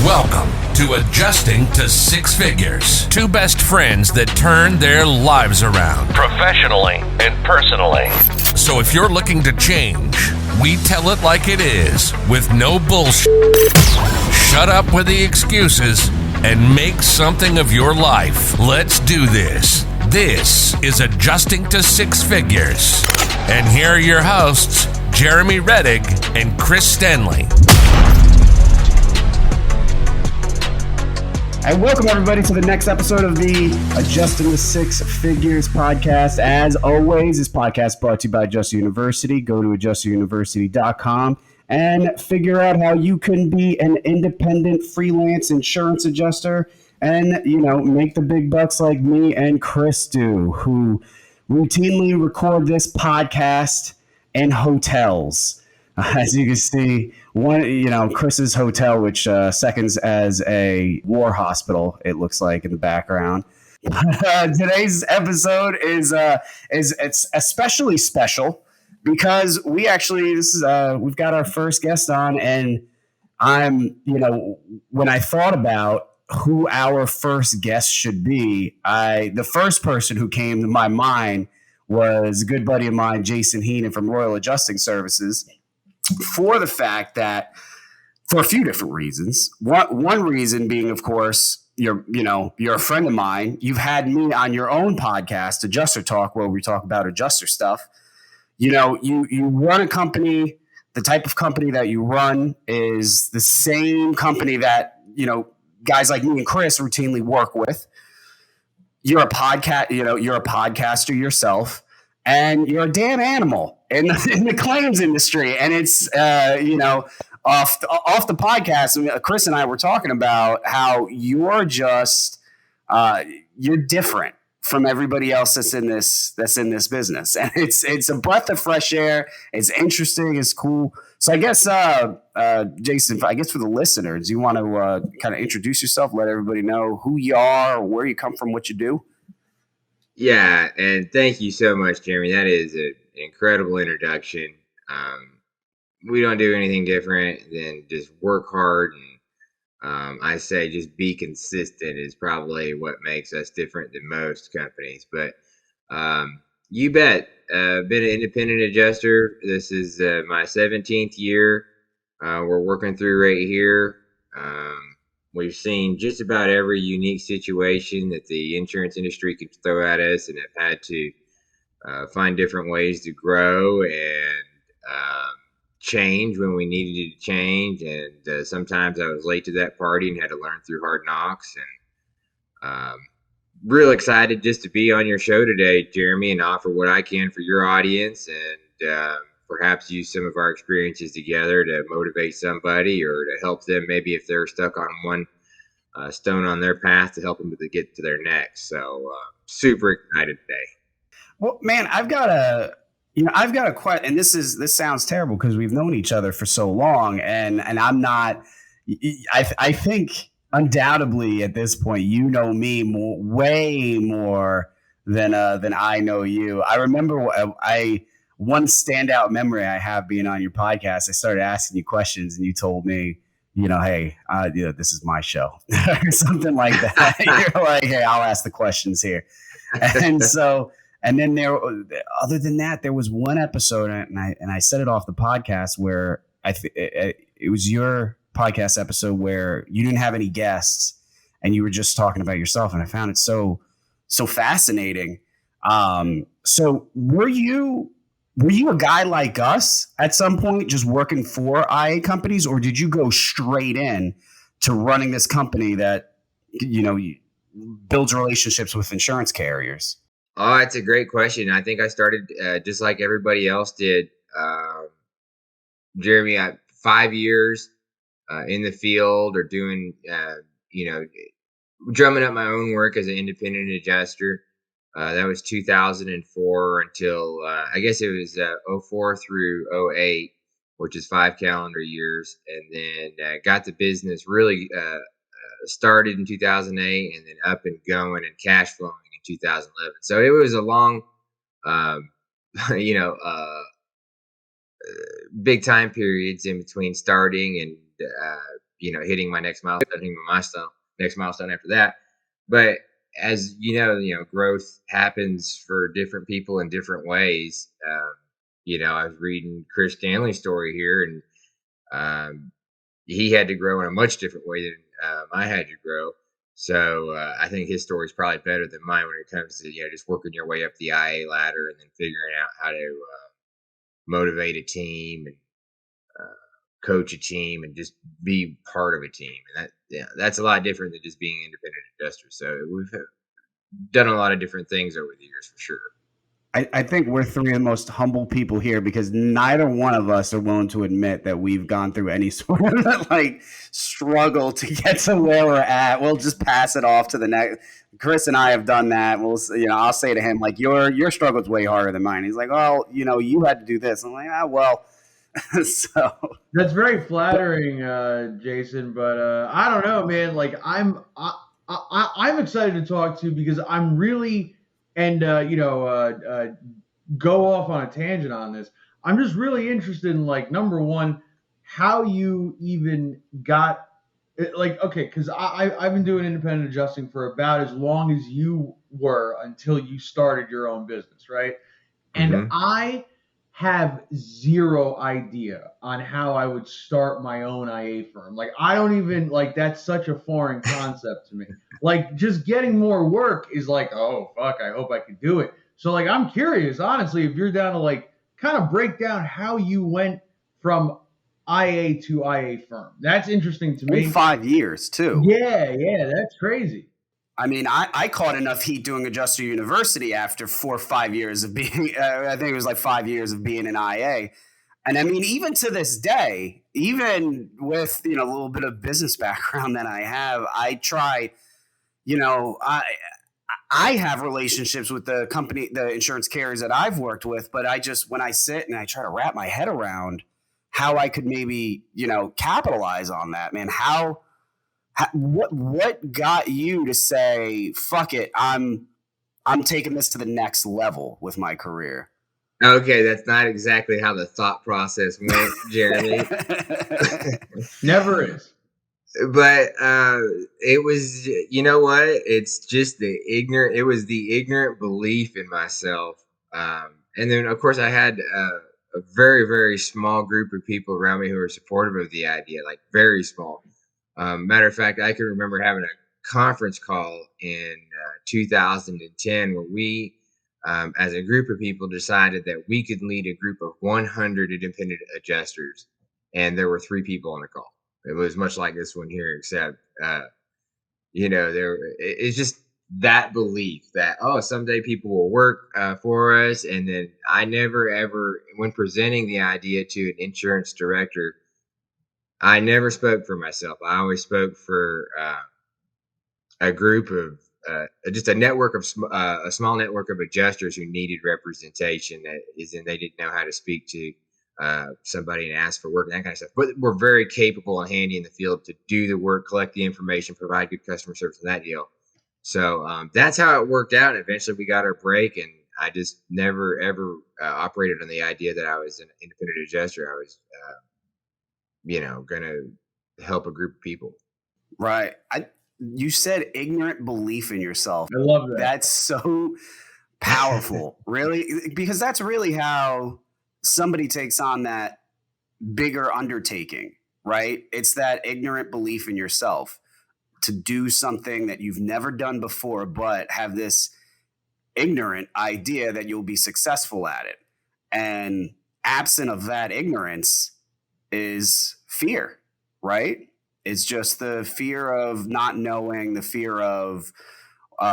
Welcome to Adjusting to Six Figures. Two best friends that turn their lives around, professionally and personally. So if you're looking to change, we tell it like it is, with no bullshit. Shut up with the excuses and make something of your life. Let's do this. This is Adjusting to Six Figures. And here are your hosts, Jeremy Reddig and Chris Stanley. And welcome, everybody, to the next episode of the Adjusting to Six Figures podcast. As always, this podcast brought to you by Adjuster University. Go to adjusteruniversity.com and figure out how you can be an independent freelance insurance adjuster and, make the big bucks like me and Chris do, who routinely record this podcast in hotels. As you can see, Chris's hotel, which seconds as a war hospital, it looks like in the background. Today's episode is it's especially special because we've got our first guest on, and when I thought about who our first guest should be, the first person who came to my mind was a good buddy of mine, Jason Heenan from Royal Adjusting Services. For the fact that, for a few different reasons. One reason being, of course, you're a friend of mine. You've had me on your own podcast, Adjuster Talk, where we talk about adjuster stuff. You run a company. The type of company that you run is the same company that guys like me and Chris routinely work with. You're a podcaster yourself. And you're a damn animal in the claims industry. And it's, off the podcast, Chris and I were talking about how you're just, you're different from everybody else that's in this business. And it's a breath of fresh air. It's interesting. It's cool. So I guess, Jason, for the listeners, you want to kind of introduce yourself, let everybody know who you are, where you come from, what you do? Yeah, and thank you so much, Jeremy. That is an incredible introduction. We don't do anything different than just work hard, and I say just be consistent is probably what makes us different than most companies. But you bet. Been an independent adjuster. This is my 17th year. We're working through right here. We've seen just about every unique situation that the insurance industry could throw at us, and have had to find different ways to grow and change when we needed to change. And sometimes I was late to that party and had to learn through hard knocks. And real excited just to be on your show today, Jeremy, and offer what I can for your audience, and perhaps use some of our experiences together to motivate somebody or to help them, maybe if they're stuck on one stone on their path, to help them to get to their next. So super excited today. Well, man, I've got a question, and this sounds terrible because we've known each other for so long, and I'm not. I think undoubtedly at this point you know me way more than I know you. I remember one standout memory I have being on your podcast. I started asking you questions, and you told me, hey, this is my show, or something like that. You're like, hey, I'll ask the questions here, and so. And then other than that, there was one episode, and I said it off the podcast, where it was your podcast episode where you didn't have any guests and you were just talking about yourself, and I found it so fascinating. So were you a guy like us at some point, just working for IA companies, or did you go straight in to running this company that builds relationships with insurance carriers? Oh, it's a great question. I think I started just like everybody else did. Jeremy, 5 years in the field, or doing, drumming up my own work as an independent adjuster. That was 2004 until I guess it was 04 through 08, which is 5 calendar years. And then got the business really started in 2008, and then up and going and cash flowing in 2011. So it was a long, big time periods in between starting and hitting my next milestone, hitting my next milestone after that. But as growth happens for different people in different ways. I was reading Chris Stanley's story here, and he had to grow in a much different way than I had to grow. So I think his story is probably better than mine when it comes to just working your way up the IA ladder and then figuring out how to motivate a team and coach a team and just be part of a team. And that's a lot different than just being an independent adjuster. So we've done a lot of different things over the years for sure. I think we're three of the most humble people here because neither one of us are willing to admit that we've gone through any sort of struggle to get to where we're at. We'll just pass it off to the next. Chris and I have done that. I'll say to him, your struggle's way harder than mine. He's like, oh, you had to do this. I'm like, well. So that's very flattering, Jason. But I don't know, man. I'm excited to talk to you because I'm really. And, go off on a tangent on this. I'm just really interested in, number one, how you even got, because I've been doing independent adjusting for about as long as you were until you started your own business, right? And I have zero idea on how I would start my own IA firm. I don't even, that's such a foreign concept to me. Just getting more work is oh, fuck, I hope I can do it. So, I'm curious, honestly, if you're down to, kind of break down how you went from IA to IA firm. That's interesting to me. 5 years, too. Yeah, that's crazy. I mean, I caught enough heat doing Adjuster University after 4 or 5 years of being, I think it was 5 years of being an IA. And I mean, even to this day, even with, a little bit of business background that I have, I try, I have relationships with the company, the insurance carriers that I've worked with, but when I sit and I try to wrap my head around how I could maybe, capitalize on that, man, what got you to say, fuck it, I'm taking this to the next level with my career? Okay, that's not exactly how the thought process went, Jeremy. Never is. But it was, it's just it was the ignorant belief in myself. And then, of course, I had a very, very small group of people around me who were supportive of the idea, very small. Matter of fact, I can remember having a conference call in 2010 where we, as a group of people, decided that we could lead a group of 100 independent adjusters. And there were 3 people on the call. It was much like this one here, except, it's just that belief that, someday people will work for us. And then I never, ever, when presenting the idea to an insurance director, I never spoke for myself. I always spoke for a group of, just a network of, a small network of adjusters who needed representation. They didn't know how to speak to somebody and ask for work and that kind of stuff. But we're very capable and handy in the field to do the work, collect the information, provide good customer service and that deal. So that's how it worked out. And eventually we got our break, and I just never, ever operated on the idea that I was an independent adjuster. I was, going to help a group of people. Right. You said ignorant belief in yourself. I love that. That's so powerful, really, because that's really how somebody takes on that bigger undertaking, right? It's that ignorant belief in yourself to do something that you've never done before, but have this ignorant idea that you'll be successful at it. And absent of that ignorance is fear, right? It's just the fear of not knowing, the fear of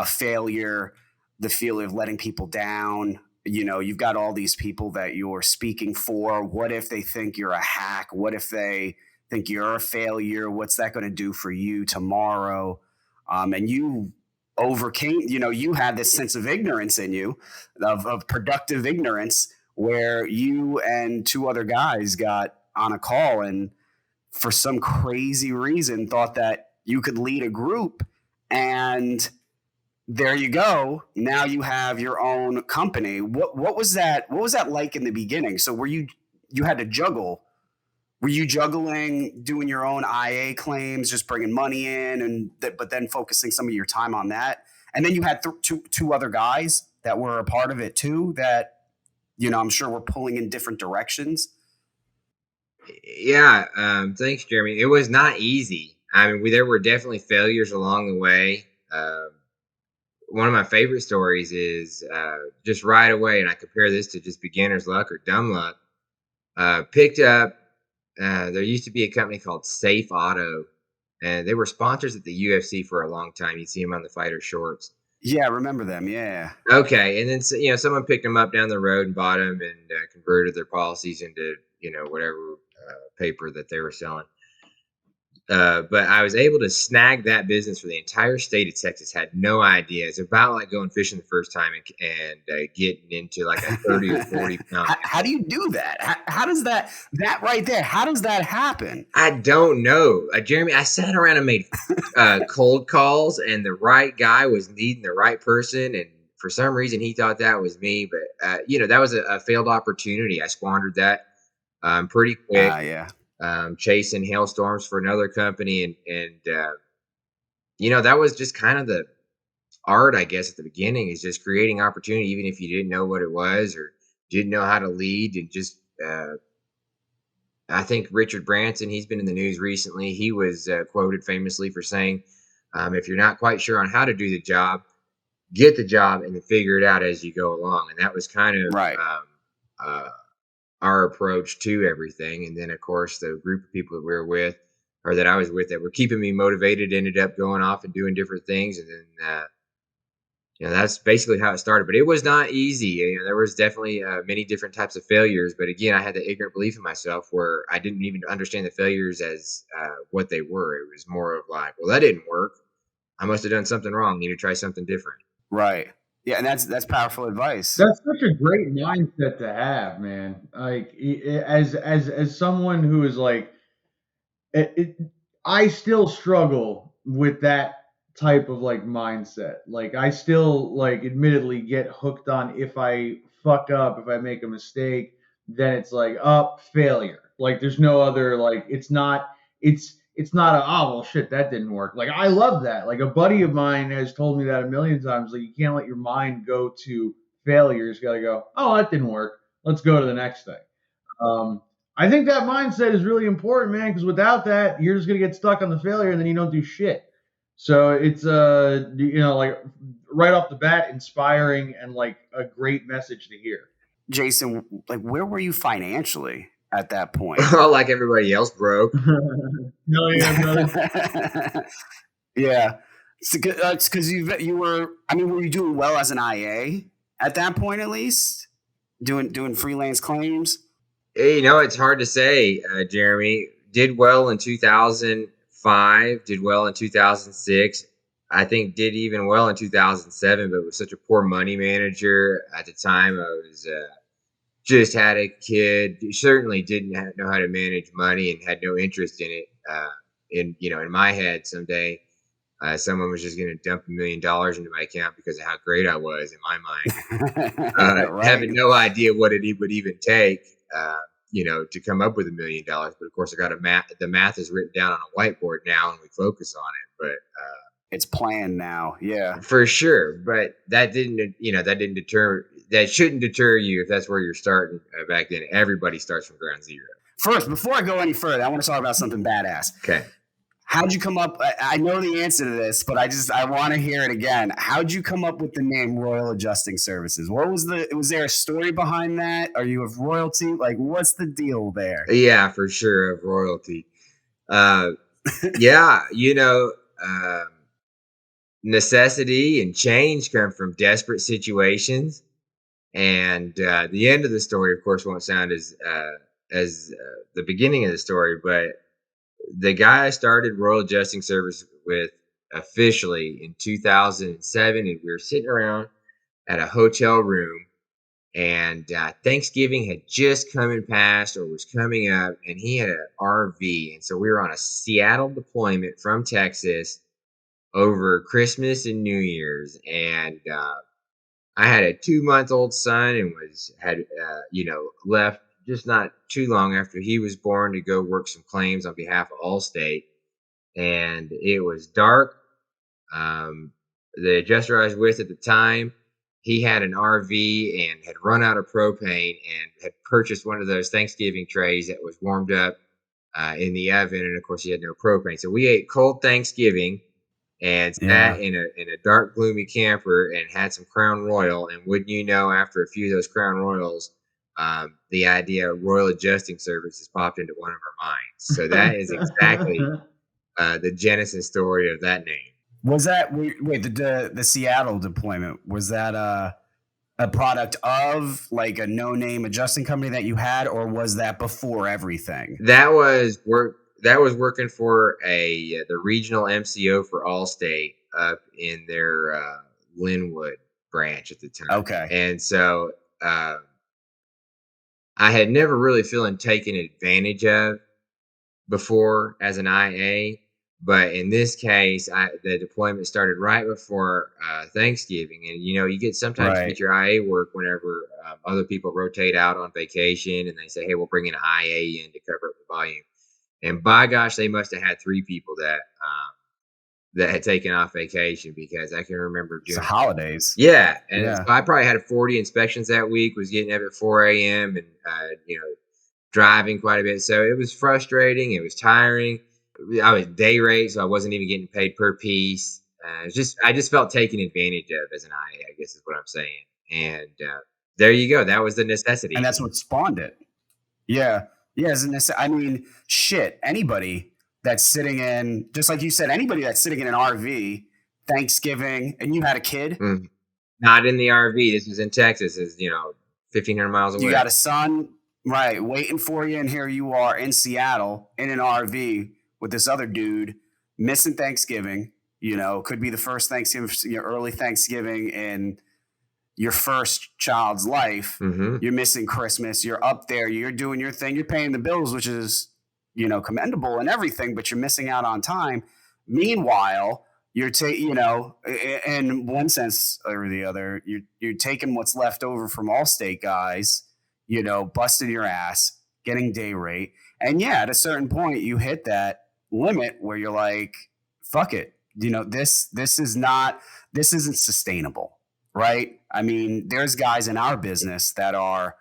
failure, the fear of letting people down. You've got all these people that you're speaking for. What if they think you're a hack? What if they think you're a failure? What's that going to do for you tomorrow? And you overcame, you had this sense of ignorance in you, of productive ignorance, where you and 2 other guys got on a call and for some crazy reason thought that you could lead a group, and there you go. Now you have your own company. What was that? What was that like in the beginning? So were you had to juggle Were you juggling doing your own IA claims, just bringing money in, but then focusing some of your time on that? And then you had two other guys that were a part of it too. That I'm sure were pulling in different directions. Yeah, thanks, Jeremy. It was not easy. I mean, there were definitely failures along the way. One of my favorite stories is just right away, and I compare this to just beginner's luck or dumb luck. Picked up. There used to be a company called Safe Auto, and they were sponsors at the UFC for a long time. You'd see them on the fighter shorts. Yeah, I remember them. Yeah. Okay, and then someone picked them up down the road and bought them and converted their policies into whatever paper that they were selling. But I was able to snag that business for the entire state of Texas. Had no idea. It's about like going fishing the first time and getting into like a 30 or 40 pound. How do you do that? How does that right there? How does that happen? I don't know, Jeremy. I sat around and made cold calls, and the right guy was needing the right person, and for some reason he thought that was me. But that was a failed opportunity. I squandered that pretty quick. Yeah. Chasing hailstorms for another company, and that was just kind of the art, I guess, at the beginning, is just creating opportunity, even if you didn't know what it was or didn't know how to lead. And just I think Richard Branson, he's been in the news recently. He was quoted famously for saying, if you're not quite sure on how to do the job, get the job and then figure it out as you go along. And that was kind of right. Our approach to everything. And then, of course, the group of people that we were with, or that I was with, that were keeping me motivated, ended up going off and doing different things. And then, that's basically how it started. But it was not easy. There was definitely many different types of failures. But again, I had the ignorant belief in myself where I didn't even understand the failures as what they were. It was more of like, well, that didn't work. I must have done something wrong. Need to try something different. Right. Yeah, and that's powerful advice. That's such a great mindset to have, man. Like, as someone who is like, I still struggle with that type of like mindset. Like, I still like admittedly get hooked on, if I fuck up, if I make a mistake, then it's like failure. Like, there's no other, like, it's not well, shit, that didn't work. Like, I love that. Like, a buddy of mine has told me that a million times. Like, you can't let your mind go to failure. You got to go, oh, that didn't work. Let's go to the next thing. I think that mindset is really important, man, because without that, you're just going to get stuck on the failure and then you don't do shit. So it's, like right off the bat, inspiring and like a great message to hear. Jason, like, where were you financially at that point? Well, like everybody else, broke. No, yeah, brother. Yeah. It's because you were, were you doing well as an IA at that point, at least? Doing freelance claims? Hey, it's hard to say, Jeremy. Did well in 2005, did well in 2006. I think did even well in 2007, but was such a poor money manager at the time. I was just had a kid, certainly didn't know how to manage money and had no interest in it. In my head, someday someone was just going to dump $1 million into my account because of how great I was in my mind. Right. Having no idea what it would even take, to come up with $1 million. But of course, I got the math is written down on a whiteboard now, and we focus on it. But it's planned now, yeah, for sure. But that shouldn't deter you if that's where you're starting. Back then, everybody starts from ground zero. First, before I go any further, I want to talk about something badass. Okay. How'd you come up? I know the answer to this, but I want to hear it again. How'd you come up with the name Royal Adjusting Services? Was there a story behind that? Are you of royalty? Like, what's the deal there? Yeah, for sure, of royalty. Necessity and change come from desperate situations. And the end of the story, of course, won't sound as the beginning of the story, but the guy I started Royal Adjusting Service with officially in 2007, and we were sitting around at a hotel room, and Thanksgiving had just come and passed or was coming up, and he had an RV. And so we were on a Seattle deployment from Texas over Christmas and New Year's. And I had a 2-month-old son and had left just not too long after he was born to go work some claims on behalf of Allstate. And it was dark. The adjuster I was with at the time, he had an RV and had run out of propane and had purchased one of those Thanksgiving trays that was warmed up in the oven. And of course, he had no propane. So we ate cold Thanksgiving and sat in a dark, gloomy camper and had some Crown Royal. And wouldn't you know, after a few of those Crown Royals, the idea of Royal Adjusting Services popped into one of our minds. So that is exactly the genesis story of that name. Was that wait the Seattle deployment? Was that a product of like a no-name adjusting company that you had, or was that before everything? That was working for the regional MCO for Allstate up in their Linwood branch at the time. Okay, and so I had never really feeling taken advantage of before as an IA. But in this case, the deployment started right before Thanksgiving, and you get sometimes you get your IA work whenever other people rotate out on vacation, and they say, "Hey, we'll bring an IA in to cover up the volume." And by gosh, they must have had 3 people that had taken off vacation, because I can remember doing holidays. Yeah, and so I probably had 40 inspections that week. Was getting up at 4 a.m. and driving quite a bit, so it was frustrating. It was tiring. I was day rate, so I wasn't even getting paid per piece. I just felt taken advantage of as an IA, I guess is what I'm saying. And there you go. That was the necessity. And that's what spawned it. Yeah. Yeah. I mean, shit, anybody that's sitting in, just like you said, anybody that's sitting in an RV, Thanksgiving, and you had a kid. Not in the RV. This was in Texas. Is 1,500 miles away. You got a son, right, waiting for you, and here you are in Seattle in an RV with this other dude missing Thanksgiving. Could be the first Thanksgiving, early Thanksgiving in your first child's life. Mm-hmm. You're missing Christmas. You're up there. You're doing your thing. You're paying the bills, which is, commendable and everything, but you're missing out on time. Meanwhile, you're in one sense or the other, you're taking what's left over from Allstate guys, busting your ass, getting day rate. And at a certain point, you hit that limit where you're like, fuck it. This isn't sustainable, right? I mean, there's guys in our business that are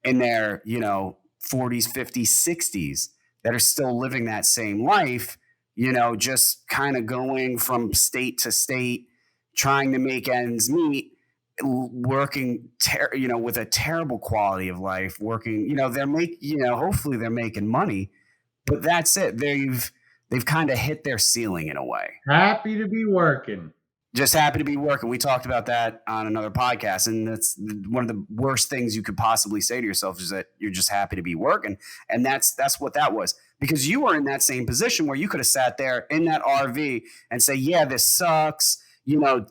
in their, 40s, 50s, 60s that are still living that same life, just kind of going from state to state, trying to make ends meet, working, with a terrible quality of life, working, hopefully they're making money, but that's it. They've kind of hit their ceiling in a way. Happy to be working. Just happy to be working. We talked about that on another podcast, and that's one of the worst things you could possibly say to yourself, is that you're just happy to be working. And that's what that was, because you were in that same position where you could have sat there in that RV and say, yeah, this sucks.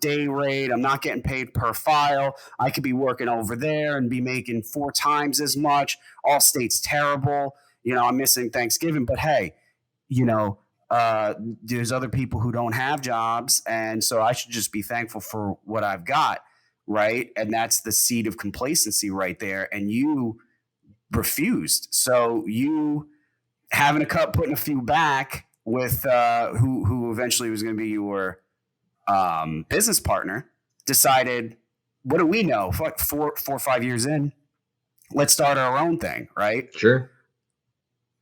Day rate, I'm not getting paid per file. I could be working over there and be making 4 times as much. Allstate's terrible. I'm missing Thanksgiving, but hey, there's other people who don't have jobs, and so I should just be thankful for what I've got, right? And that's the seed of complacency right there. And you refused. So you having a cup, putting a few back with who eventually was going to be your business partner, decided, what do we know? 4 or 5 years in, let's start our own thing, right? Sure.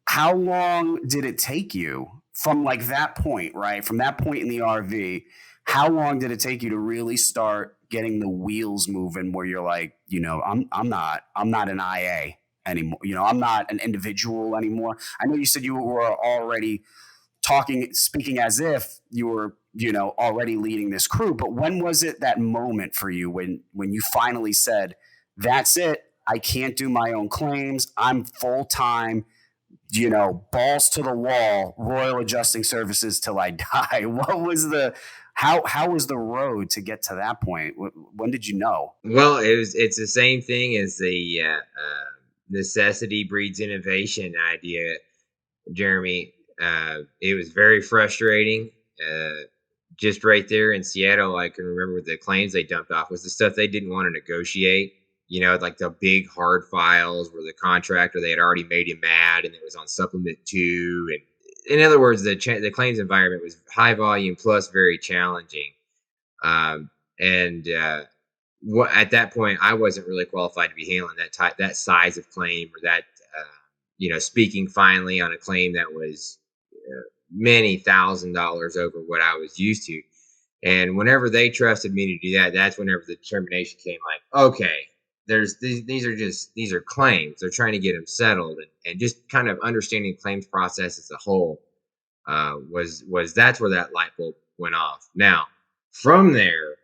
How long did it take you from like that point, right? From that point in the RV, how long did it take you to really start getting the wheels moving where you're like, I'm not an IA anymore. I'm not an individual anymore. I know you said you were already speaking as if you were, already leading this crew, but when was it that moment for you when you finally said, that's it, I can't do my own claims, I'm full-time, balls to the wall, Royal Adjusting Services till I die? What was how was the road to get to that point? When did you know? Well, it's the same thing as the necessity breeds innovation idea, Jeremy. It was very frustrating. Just right there in Seattle, I can remember the claims they dumped off was the stuff they didn't want to negotiate. like the big hard files where the contractor, they had already made him mad and it was on supplement 2. And in other words, the claims environment was high volume plus very challenging. At that point, I wasn't really qualified to be handling that size of claim, or that, speaking finally on a claim that was many $1,000s over what I was used to. And whenever they trusted me to do that, that's whenever the determination came, like, okay, these are claims. They're trying to get them settled, and just kind of understanding the claims process as a whole was that's where that light bulb went off. Now, from there,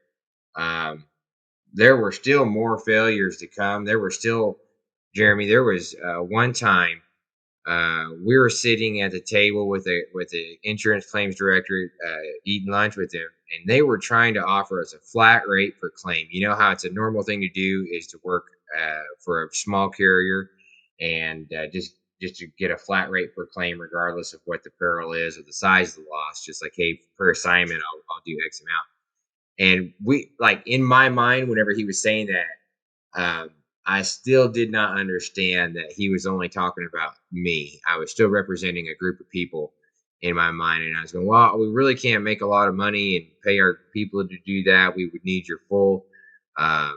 there were still more failures to come. There were still, Jeremy, there was one time we were sitting at the table with the insurance claims director, eating lunch with them, and they were trying to offer us a flat rate per claim. You know how it's a normal thing to do is to work for a small carrier and just to get a flat rate per claim, regardless of what the peril is or the size of the loss. Just like, hey, per assignment, I'll do X amount. And we, like, in my mind, whenever he was saying that, I still did not understand that he was only talking about me. I was still representing a group of people in my mind. And I was going, well, we really can't make a lot of money and pay our people to do that. We would need your full, CAT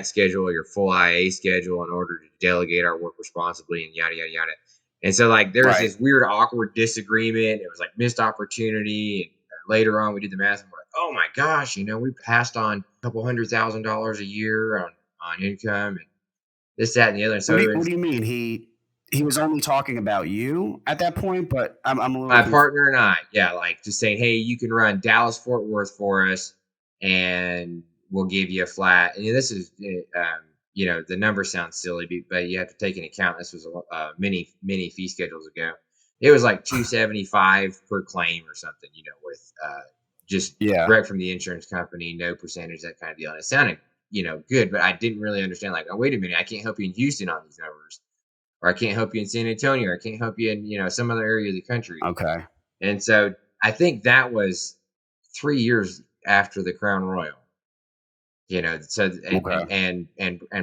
schedule, or your full IA schedule in order to delegate our work responsibly, and yada, yada, yada. And so, like, there was this weird, awkward disagreement. It was like missed opportunity. And later on, we did the math, and we're like, oh my gosh, we passed on a couple $100,000 a year on income, and this, that, and the other. So what do you mean? He was only talking about you at that point, but I'm a little. My partner and I, like, just saying, hey, you can run Dallas Fort Worth for us, and we'll give you a flat. And this is, the number sounds silly, but you have to take into account this was many fee schedules ago. It was like $275 per claim or something, with just direct from the insurance company, no percentage, that kind of deal. And it sounded, good, but I didn't really understand, like, oh, wait a minute, I can't help you in Houston on these numbers, or I can't help you in San Antonio, or I can't help you in, some other area of the country. Okay. And so I think that was 3 years after the Crown Royal, so, and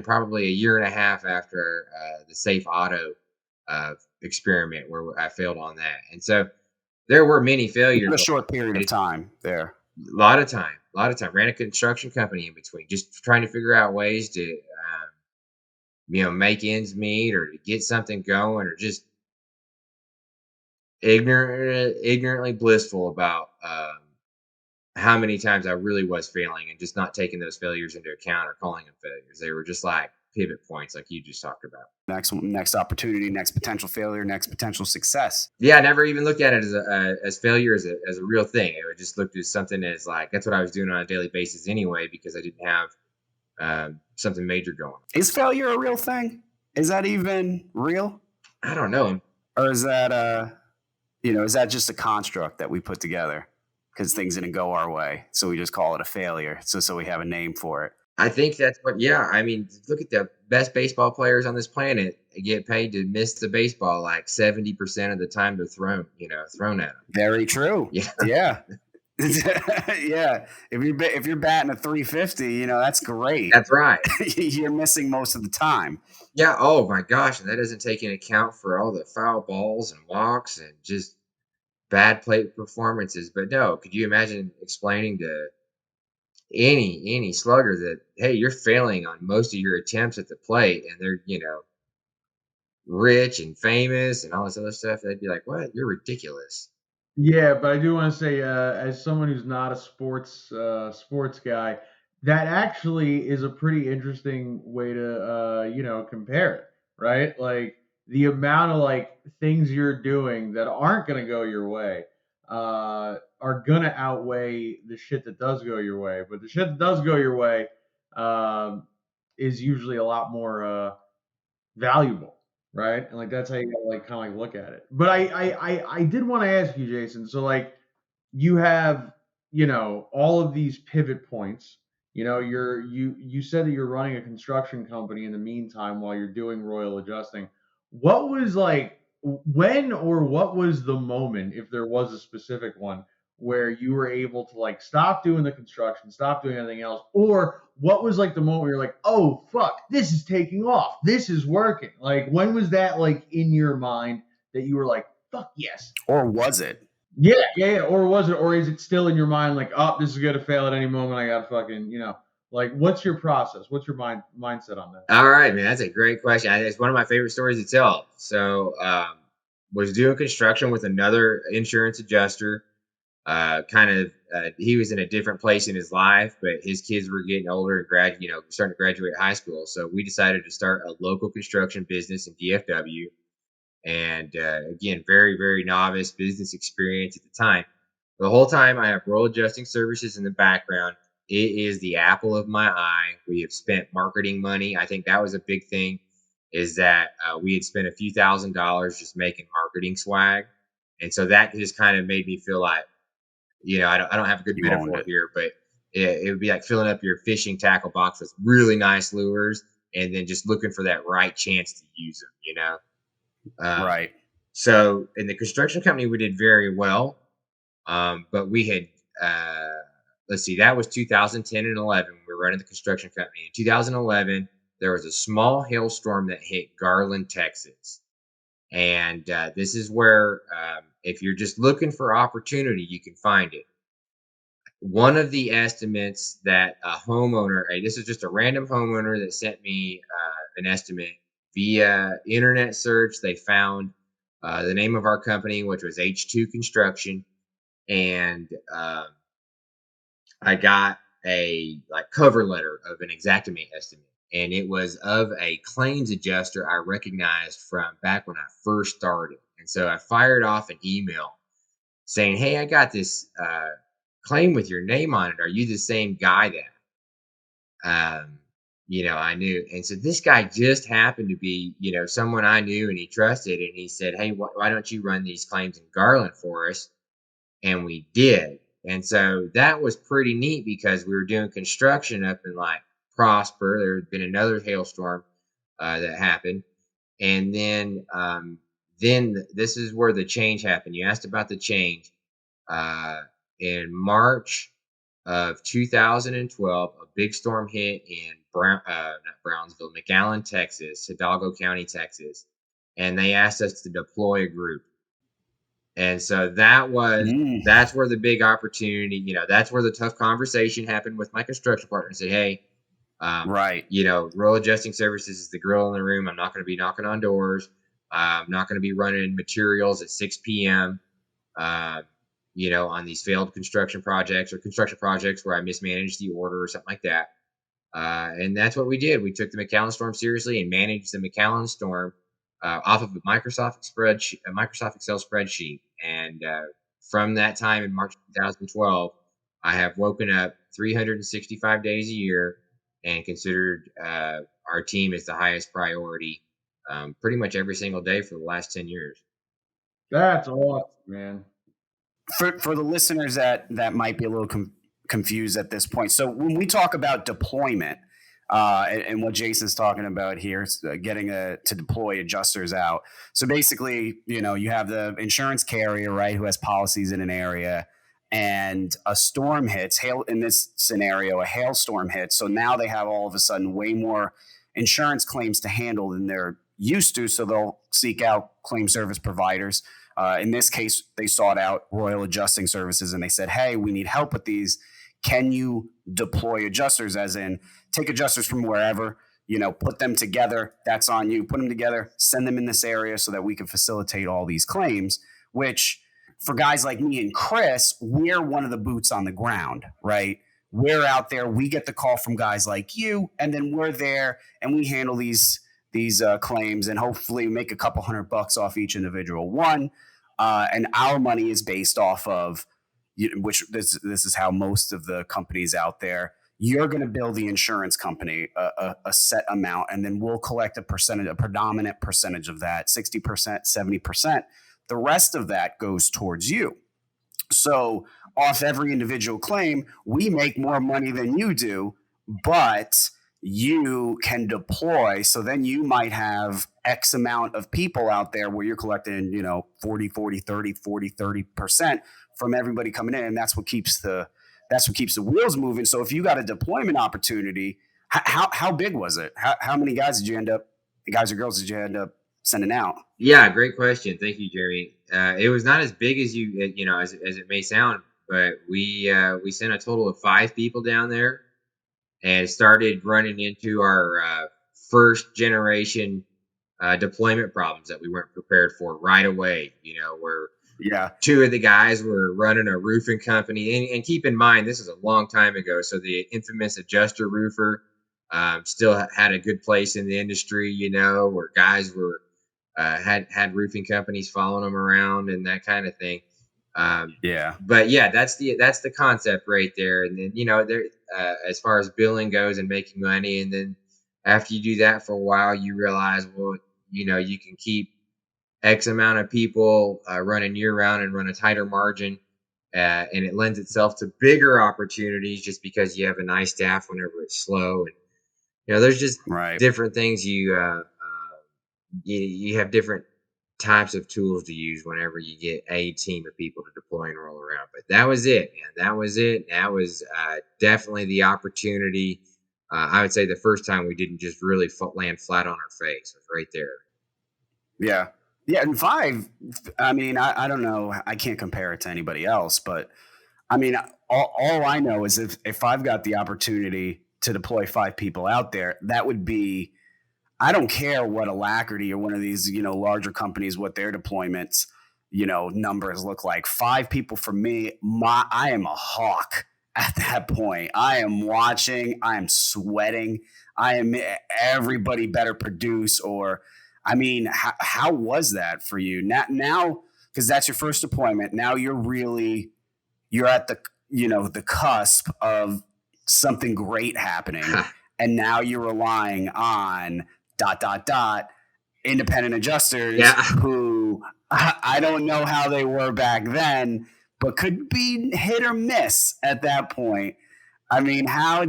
probably a year and a half after the Safe Auto experiment, where I failed on that. And so there were many failures. A short period of time there. A lot of time. Ran a construction company in between, just trying to figure out ways to, make ends meet, or to get something going, or just ignorantly blissful about how many times I really was failing, and just not taking those failures into account or calling them failures. They were just like pivot points, like you just talked about. Next opportunity, next potential failure, next potential success. Yeah, I never even looked at it as failure as a real thing. I just looked at something as, like, that's what I was doing on a daily basis anyway, because I didn't have something major going. Is failure a real thing? Is that even real? I don't know. Or is that is that just a construct that we put together because things didn't go our way, so we just call it a failure, so we have a name for it? I think that's what. Yeah, I mean, look at the best baseball players on this planet. Get paid to miss the baseball like 70% of the time they're thrown at them. Very true. Yeah. Yeah. Yeah. If you're batting a 350, that's great. That's right. You're missing most of the time. Yeah. Oh my gosh, and that doesn't take into account for all the foul balls and walks and just bad plate performances. But no, could you imagine explaining to any slugger that, hey, you're failing on most of your attempts at the plate, and they're rich and famous and all this other stuff? They'd be like, what? You're ridiculous. Yeah, but I do want to say, as someone who's not a sports guy, that actually is a pretty interesting way to compare it, right? Like, the amount of, like, things you're doing that aren't going to go your way are going to outweigh the shit that does go your way. But the shit that does go your way is usually a lot more valuable, right? And, like, that's how you gotta, like, kind of, like, look at it. But I did want to ask you, Jason, so, like, you have all of these pivot points. You said that you're running a construction company in the meantime while you're doing royal adjusting. What was, like, when, or what was the moment, if there was a specific one, where you were able to like stop doing the construction, stop doing anything else? Or what was like the moment where you're like, oh fuck, this is taking off, this is working? Like, when was that like in your mind that you were like, fuck yes? Or was it? Yeah. Or was it? Or is it still in your mind like, oh, this is gonna fail at any moment? I gotta fucking, like, what's your process? What's your mindset on that? All right, man, that's a great question. It's one of my favorite stories to tell. So, was doing construction with another insurance adjuster. He was in a different place in his life, but his kids were getting older and starting to graduate high school. So we decided to start a local construction business in DFW. And again, very, very novice business experience at the time. The whole time I have Royal Adjusting Services in the background. It is the apple of my eye. We have spent marketing money. I think that was a big thing, is that we had spent a few $1,000s just making marketing swag. And so that just kind of made me feel like, I don't have a good metaphor here, but it would be like filling up your fishing tackle box with really nice lures and then just looking for that right chance to use them, Right. So in the construction company, we did very well. But we had, let's see, that was 2010 and 11. We were running the construction company. In 2011, there was a small hailstorm that hit Garland, Texas. And this is where, if you're just looking for opportunity, you can find it. One of the estimates that a homeowner, this is just a random homeowner that sent me an estimate via internet search. They found the name of our company, which was H2 Construction. And I got a cover letter of an exactimate estimate. And it was of a claims adjuster I recognized from back when I first started. And so I fired off an email saying, hey, I got this claim with your name on it. Are you the same guy that, I knew? And so this guy just happened to be, someone I knew and he trusted. And he said, hey, why don't you run these claims in Garland for us? And we did. And so that was pretty neat because we were doing construction up in Prosper. There had been another hailstorm that happened. And then this is where the change happened. You asked about the change. In March of 2012, a big storm hit in McAllen, Texas, Hidalgo County, Texas. And they asked us to deploy a group. And so that's where the big opportunity, that's where the tough conversation happened with my construction partner and say, hey, right. Royal Adjusting Services is the girl in the room. I'm not going to be knocking on doors. I'm not going to be running materials at 6 p.m., on these failed construction projects or construction projects where I mismanaged the order or something like that. And that's what we did. We took the McAllen storm seriously and managed the McAllen storm off of a Microsoft Excel spreadsheet. And from that time in March 2012, I have woken up 365 days a year and considered our team as the highest priority pretty much every single day for the last 10 years. That's awesome, man. For the listeners that might be a little confused at this point. So when we talk about deployment, and what Jason's talking about here is getting to deploy adjusters out. So basically, you have the insurance carrier, right, who has policies in an area, and a storm hits. In this scenario, a hailstorm hits. So now they have all of a sudden way more insurance claims to handle than they're used to. So they'll seek out claim service providers. In this case, they sought out Royal Adjusting Services and they said, hey, we need help with these. Can you deploy adjusters, as in take adjusters from wherever, put them together. That's on you. Put them together, send them in this area so that we can facilitate all these claims, which for guys like me and Chris, we're one of the boots on the ground, right? We're out there. We get the call from guys like you, and then we're there and we handle these claims and hopefully make a couple $100 off each individual one. And our money is based off of, which this is how most of the companies out there, you're going to bill the insurance company a set amount, and then we'll collect a predominant percentage of that, 60%, 70%. The rest of that goes towards you. So off every individual claim, we make more money than you do, but you can deploy. So then you might have X amount of people out there where you're collecting, 40, 30% from everybody coming in, and that's what keeps the wheels moving. So if you got a deployment opportunity, how big was it? How many guys or girls did you end up sending out? Yeah, great question. Thank you, Jeremy. It was not as big as as it may sound, but we sent a total of 5 people down there and started running into our first generation deployment problems that we weren't prepared for right away. Where 2 of the guys were running a roofing company, and keep in mind this is a long time ago, so the infamous adjuster roofer still had a good place in the industry. Where guys were had roofing companies following them around and that kind of thing. But yeah, that's the concept right there. And then there as far as billing goes and making money, and then after you do that for a while, you realize, well, you can keep X amount of people running year round and run a tighter margin, and it lends itself to bigger opportunities just because you have a nice staff whenever it's slow. And there's just different things you have different types of tools to use whenever you get a team of people to deploy and roll around. But that was it, man. That was it. That was definitely the opportunity. I would say the first time we didn't just really land flat on our face. It was right there. Yeah. Yeah. And 5, I mean, I don't know. I can't compare it to anybody else, but I mean, all I know is if I've got the opportunity to deploy 5 people out there, that would be, I don't care what Alacrity or one of these, larger companies, what their deployments, numbers look like. 5 people for me, I am a hawk at that point. I am watching, I am sweating. Everybody better produce. Or, I mean, how was that for you? Now, because that's your first deployment. Now you're at the, the cusp of something great happening. And now you're relying on ... independent adjusters who I don't know how they were back then, but could be hit or miss at that point. I mean, how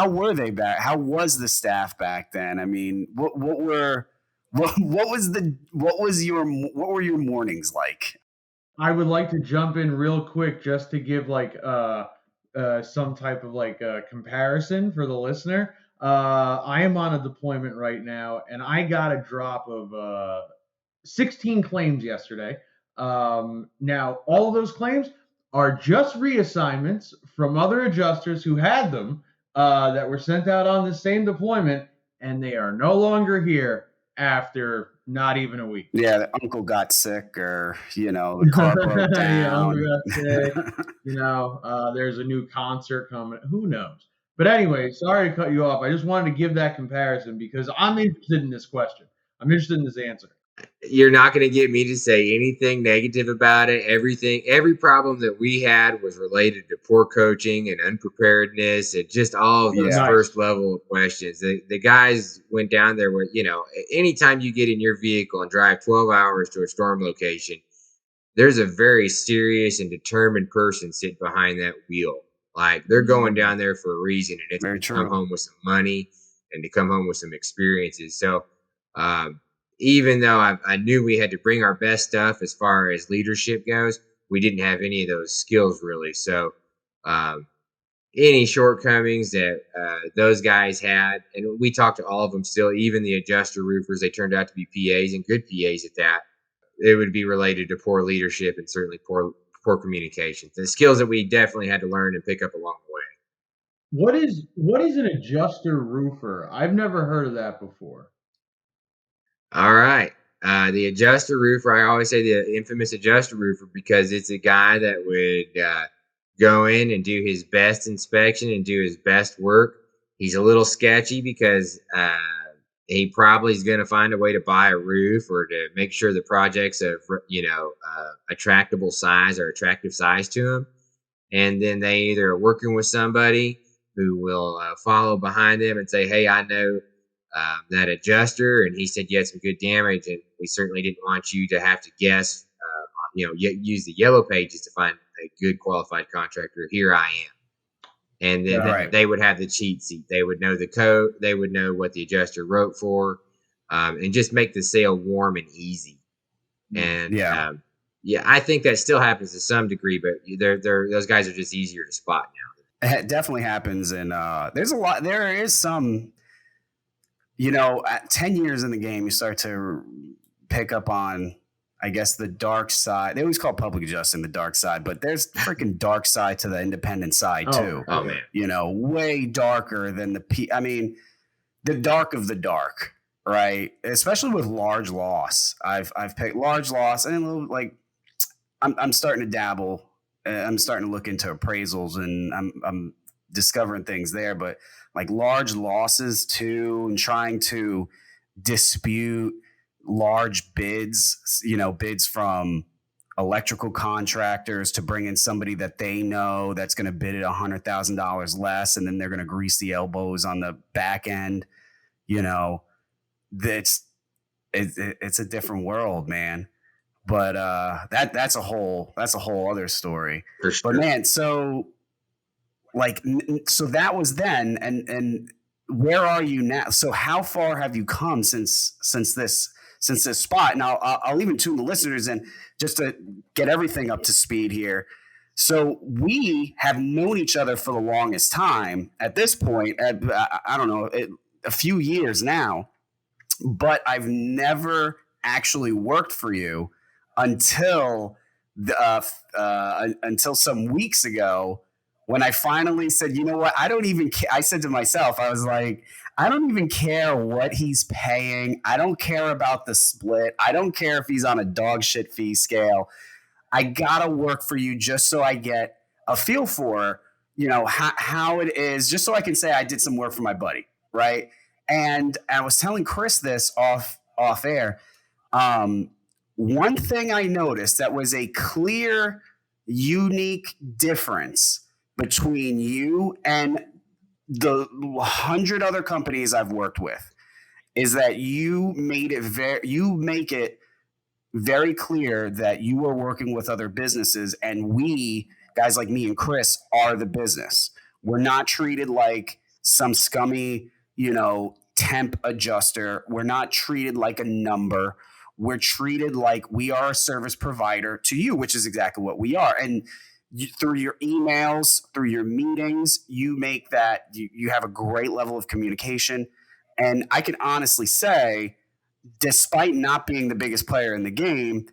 were they back? How was the staff back then? I mean, what were your mornings like? I would like to jump in real quick just to give some type of comparison for the listener. I am on a deployment right now, and I got a drop of 16 claims yesterday. Now, all of those claims are just reassignments from other adjusters who had them that were sent out on the same deployment, and they are no longer here after not even a week. Yeah, the uncle got sick, or the car broke down. Uncle got sick. There's a new concert coming. Who knows? But anyway, sorry to cut you off. I just wanted to give that comparison because I'm interested in this question. I'm interested in this answer. You're not going to get me to say anything negative about it. Every problem that we had was related to poor coaching and unpreparedness and just all of those first level questions. The guys went down there with, anytime you get in your vehicle and drive 12 hours to a storm location, there's a very serious and determined person sitting behind that wheel. Like, they're going down there for a reason, and it's to come home with some money and to come home with some experiences. So, even though I knew we had to bring our best stuff as far as leadership goes, we didn't have any of those skills really. So, any shortcomings that those guys had, and we talked to all of them still, even the adjuster roofers, they turned out to be PAs and good PAs at that. It would be related to poor leadership and certainly poor communication. The skills that we definitely had to learn and pick up along the way. What is an adjuster roofer? I've never heard of that before. All right. The adjuster roofer, I always say the infamous adjuster roofer because it's a guy that would go in and do his best inspection and do his best work. He's a little sketchy because he probably is going to find a way to buy a roof or to make sure the project's of attractable size or attractive size to him. And then they either are working with somebody who will follow behind them and say, hey, I know that adjuster, and he said you had some good damage, and we certainly didn't want you to have to guess, use the yellow pages to find a good qualified contractor. Here I am. And then they would have the cheat sheet. They would know the code. They would know what the adjuster wrote for, and just make the sale warm and easy. And Yeah, I think that still happens to some degree, but those guys are just easier to spot now. It definitely happens, and there's a lot. There is some, at 10 years in the game, you start to pick up on, I guess, the dark side. They always call public adjusting the dark side, but there's freaking dark side to the independent side too. Oh man, way darker than the dark of the dark, right? Especially with large loss. I've picked large loss, and like I'm starting to dabble. I'm starting to look into appraisals, and I'm discovering things there. But like large losses too, and trying to dispute large bids, bids from electrical contractors to bring in somebody that they know that's going to bid it $100,000 less, and then they're going to grease the elbows on the back end. That's it's a different world, man. But that's a whole other story. for sure. But man, so that was then, and where are you now? So how far have you come since this spot? And I'll even tune the listeners in just to get everything up to speed here. So we have known each other for the longest time at this point. I don't know, a few years now, but I've never actually worked for you until some weeks ago, when I finally said, you know what, I said to myself, I was like, I don't even care what he's paying. I don't care about the split. I don't care if he's on a dog shit fee scale. I gotta work for you just so I get a feel for, how it is, just so I can say I did some work for my buddy, right? And I was telling Chris this off air. One thing I noticed that was a clear, unique difference between you and the 100 other companies I've worked with is that you make it very clear that you are working with other businesses, and we, guys like me and Chris, are the business. We're not treated like some scummy, temp adjuster. We're not treated like a number. We're treated like we are a service provider to you, which is exactly what we are. And through your emails, through your meetings, you make that, you have a great level of communication. And I can honestly say, despite not being the biggest player in the game,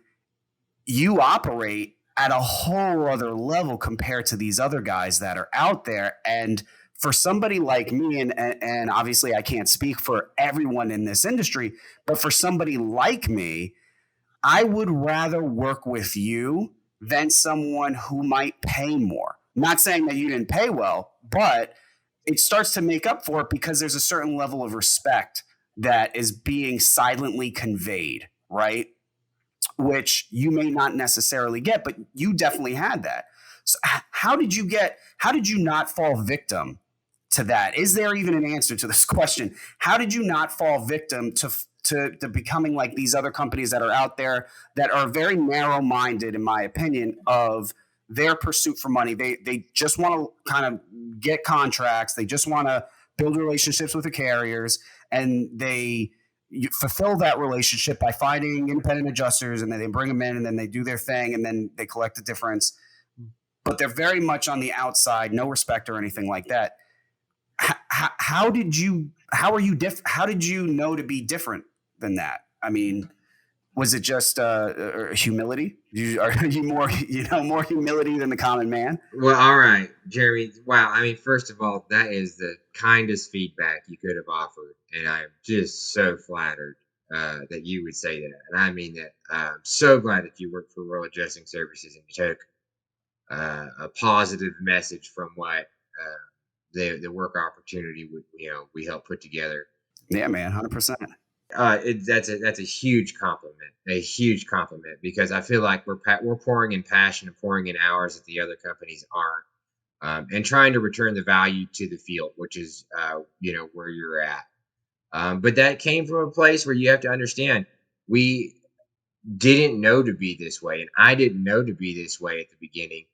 you operate at a whole other level compared to these other guys that are out there. And for somebody like me, and obviously I can't speak for everyone in this industry, but for somebody like me, I would rather work with you than someone who might pay more. Not saying that you didn't pay well, but it starts to make up for it because there's a certain level of respect that is being silently conveyed, right? Which you may not necessarily get, but you definitely had that. So how did you not fall victim to that? Is there even an answer to this question? How did you not fall victim to becoming like these other companies that are out there that are very narrow-minded, in my opinion, of their pursuit for money? They just want to kind of get contracts. They just want to build relationships with the carriers, and they fulfill that relationship by finding independent adjusters, and then they bring them in, and then they do their thing, and then they collect the difference. But they're very much on the outside, no respect or anything like that. How did you know to be different than that? I mean, was it just humility? Are you more humility than the common man? Well, all right, Jeremy. Wow. I mean, first of all, that is the kindest feedback you could have offered, and I'm just so flattered that you would say that. And I mean that. I'm so glad that you worked for Royal Adjusting Services and took a positive message from what the work opportunity we helped put together. Yeah, man, 100%. That's a huge compliment, because I feel like we're pouring in passion and pouring in hours that the other companies aren't, and trying to return the value to the field, which is where you're at. But that came from a place where you have to understand, we didn't know to be this way, and I didn't know to be this way at the beginning.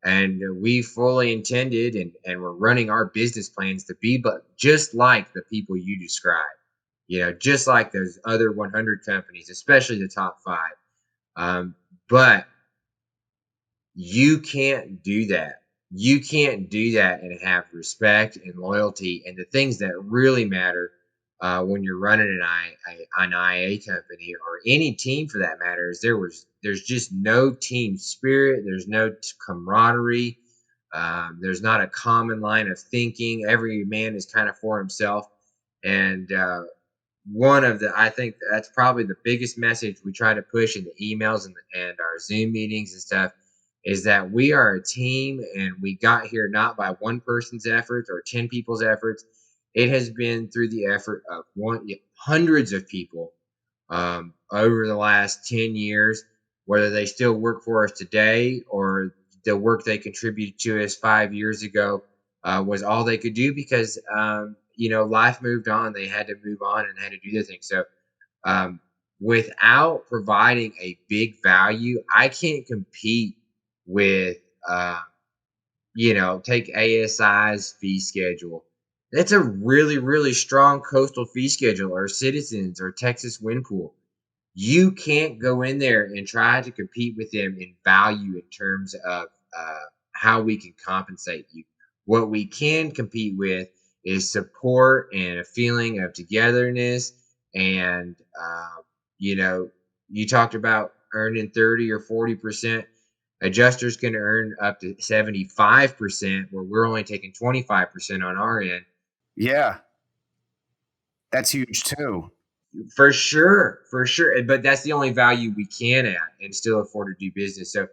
And we fully intended and we're running our business plans to be but just like the people you described, just like those other 100 companies, especially the top 5. But You can't do that. You can't do that and have respect and loyalty and the things that really matter when you're running an IA company or any team for that matter. There's just no team spirit. There's no camaraderie. There's not a common line of thinking. Every man is kind of for himself. And I think that's probably the biggest message we try to push in the emails and our Zoom meetings and stuff is that we are a team and we got here not by one person's efforts or 10 people's efforts. It has been through the effort of hundreds of people over the last 10 years, whether they still work for us today or the work they contributed to us 5 years ago was all they could do because life moved on. They had to move on and had to do their thing. So without providing a big value, I can't compete with, take ASI's fee schedule. That's a really, really strong coastal fee schedule, or Citizens or Texas Wind Pool. You can't go in there and try to compete with them in value in terms of how we can compensate you. What we can compete with is support and a feeling of togetherness. And, you talked about earning 30 or 40%. Adjusters can earn up to 75%, where we're only taking 25% on our end. Yeah. That's huge too. For sure. But that's the only value we can add and still afford to do business. So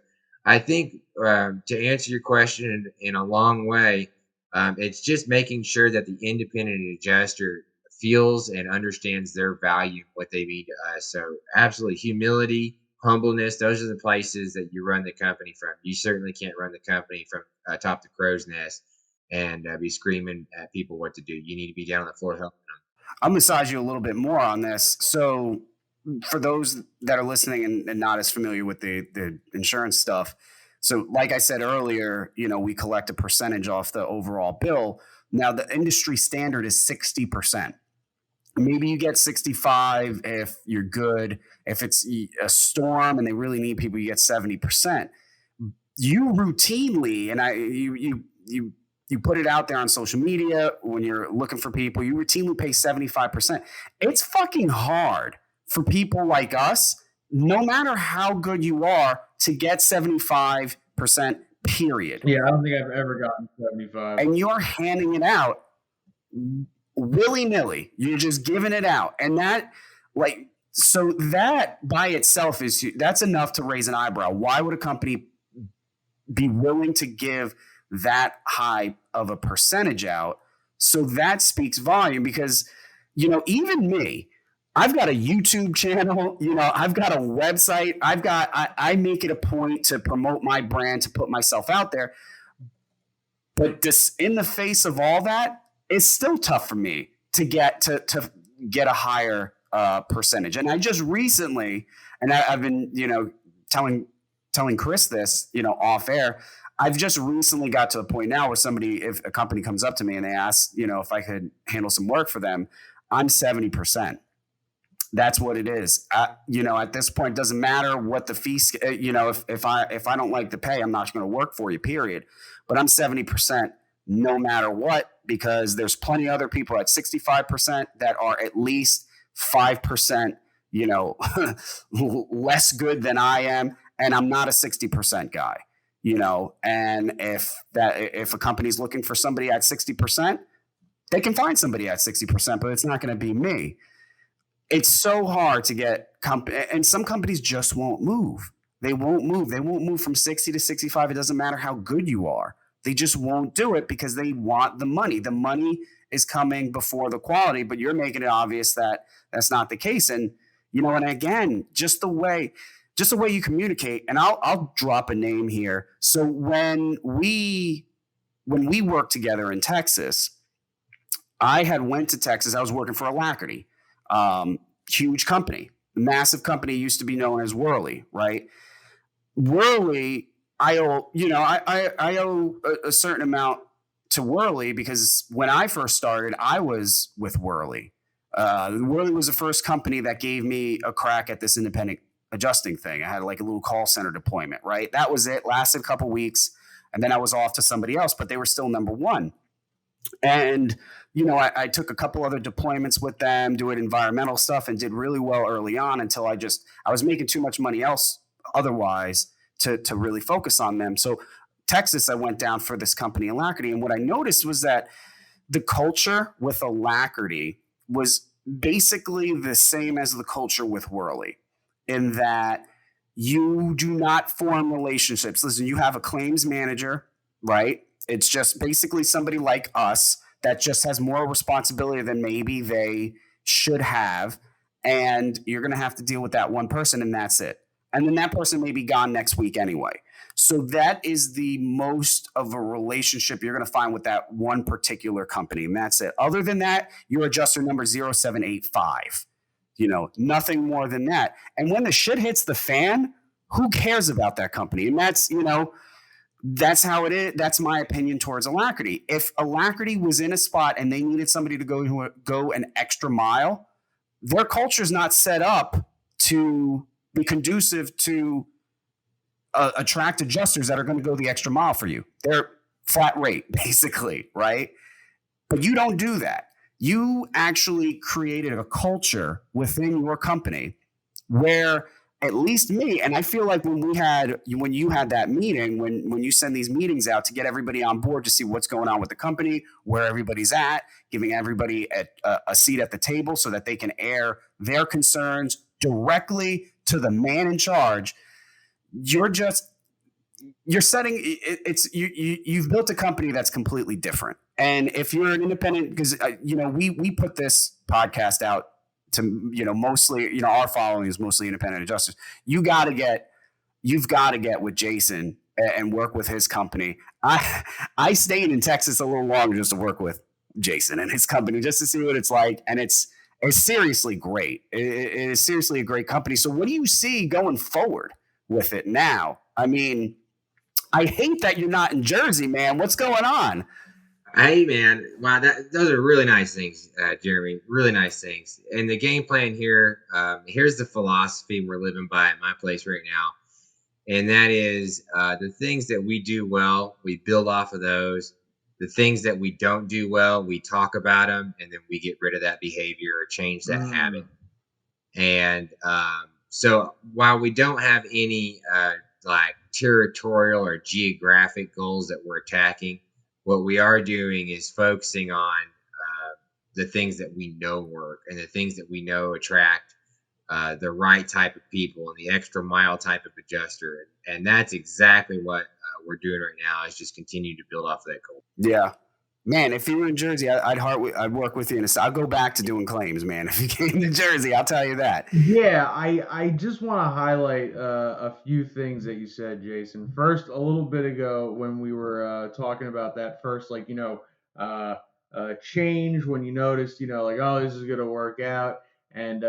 I think to answer your question in a long way, it's just making sure that the independent adjuster feels and understands their value, what they mean to us. So absolutely humility, humbleness, those are the places that you run the company from. You certainly can't run the company from atop the crow's nest and be screaming at people what to do. You need to be down on the floor helping them. I'll massage you a little bit more on this. So for those that are listening and not as familiar with the insurance stuff, so like I said earlier, we collect a percentage off the overall bill. Now the industry standard is 60%. Maybe you get 65 if you're good. If it's a storm and they really need people, you get 70%. You routinely, and you put it out there on social media when you're looking for people, you routinely pay 75%. It's fucking hard for people like us, no matter how good you are, to get 75%, period. Yeah, I don't think I've ever gotten 75. And you're handing it out willy-nilly. You're just giving it out. And that by itself that's enough to raise an eyebrow. Why would a company be willing to give that high of a percentage out? So that speaks volume because, even me, I've got a YouTube channel, I've got a website. I make it a point to promote my brand, to put myself out there. But in the face of all that, it's still tough for me to get a higher percentage. And I just recently, and I've been, telling Chris this, off air, I've just recently got to a point now where if a company comes up to me and they ask, if I could handle some work for them, I'm 70%. That's what it is. At this point, it doesn't matter what the fee, if I don't like the pay, I'm not going to work for you, period. But I'm 70% no matter what, because there's plenty of other people at 65% that are at least 5%, less good than I am. And I'm not a 60% guy. And if a company's looking for somebody at 60%, they can find somebody at 60%, but it's not going to be me. It's so hard to get and some companies just won't move. They won't move. They won't move from 60 to 65. It doesn't matter how good you are. They just won't do it because they want the money. The money is coming before the quality, but you're making it obvious that that's not the case. And, and again, just the way you communicate, and I'll drop a name here. So when we worked together in Texas, I had went to Texas. I was working for Alacrity, huge company, massive company, used to be known as Worley, right? Worley, I owe a certain amount to Worley because when I first started, I was with Worley. Worley was the first company that gave me a crack at this independent adjusting thing. I had like a little call center deployment, right? That was it. Lasted a couple weeks. And then I was off to somebody else, but they were still number one. And, I took a couple other deployments with them, doing environmental stuff, and did really well early on until I was making too much money else otherwise to really focus on them. So Texas, I went down for this company, Alacrity. And what I noticed was that the culture with Alacrity was basically the same as the culture with Whirly, in that you do not form relationships. Listen, you have a claims manager, right? It's just basically somebody like us that just has more responsibility than maybe they should have. And you're going to have to deal with that one person, and that's it. And then that person may be gone next week anyway. So that is the most of a relationship you're going to find with that one particular company. And that's it. Other than that, you're adjuster number 0785. Nothing more than that. And when the shit hits the fan, who cares about that company? And that's, that's how it is. That's my opinion towards Alacrity. If Alacrity was in a spot and they needed somebody to go an extra mile, their culture is not set up to be conducive to attract adjusters that are going to go the extra mile for you. They're flat rate, basically, right? But you don't do that. You actually created a culture within your company where, at least me, and I feel like when you had that meeting, when you send these meetings out to get everybody on board to see what's going on with the company, where everybody's at, giving everybody a seat at the table so that they can air their concerns directly to the man in charge, you're setting you've built a company that's completely different. And if you're an independent, because we put this podcast out to mostly our following is mostly independent adjusters. You've got to get with Jason and work with his company. I stayed in Texas a little longer just to work with Jason and his company, just to see what it's like. And it's seriously great. It is seriously a great company. So what do you see going forward with it now? I mean, I hate that you're not in Jersey, man. What's going on? Hey, man. Wow, those are really nice things, Jeremy. Really nice things. And the game plan here, here's the philosophy we're living by at my place right now. And that is the things that we do well, we build off of those. The things that we don't do well, we talk about them, and then we get rid of that behavior or change that habit. And so while we don't have any like territorial or geographic goals that we're attacking, what we are doing is focusing on the things that we know work and the things that we know attract the right type of people and the extra mile type of adjuster. And that's exactly what we're doing right now, is just continue to build off that goal. Yeah. Man, if you were in Jersey, I'd work with you. I'll go back to doing claims, man. If you came to Jersey, I'll tell you that. Yeah, I just want to highlight a few things that you said, Jason. First, a little bit ago when we were talking about that first, change when you noticed, oh, this is going to work out. And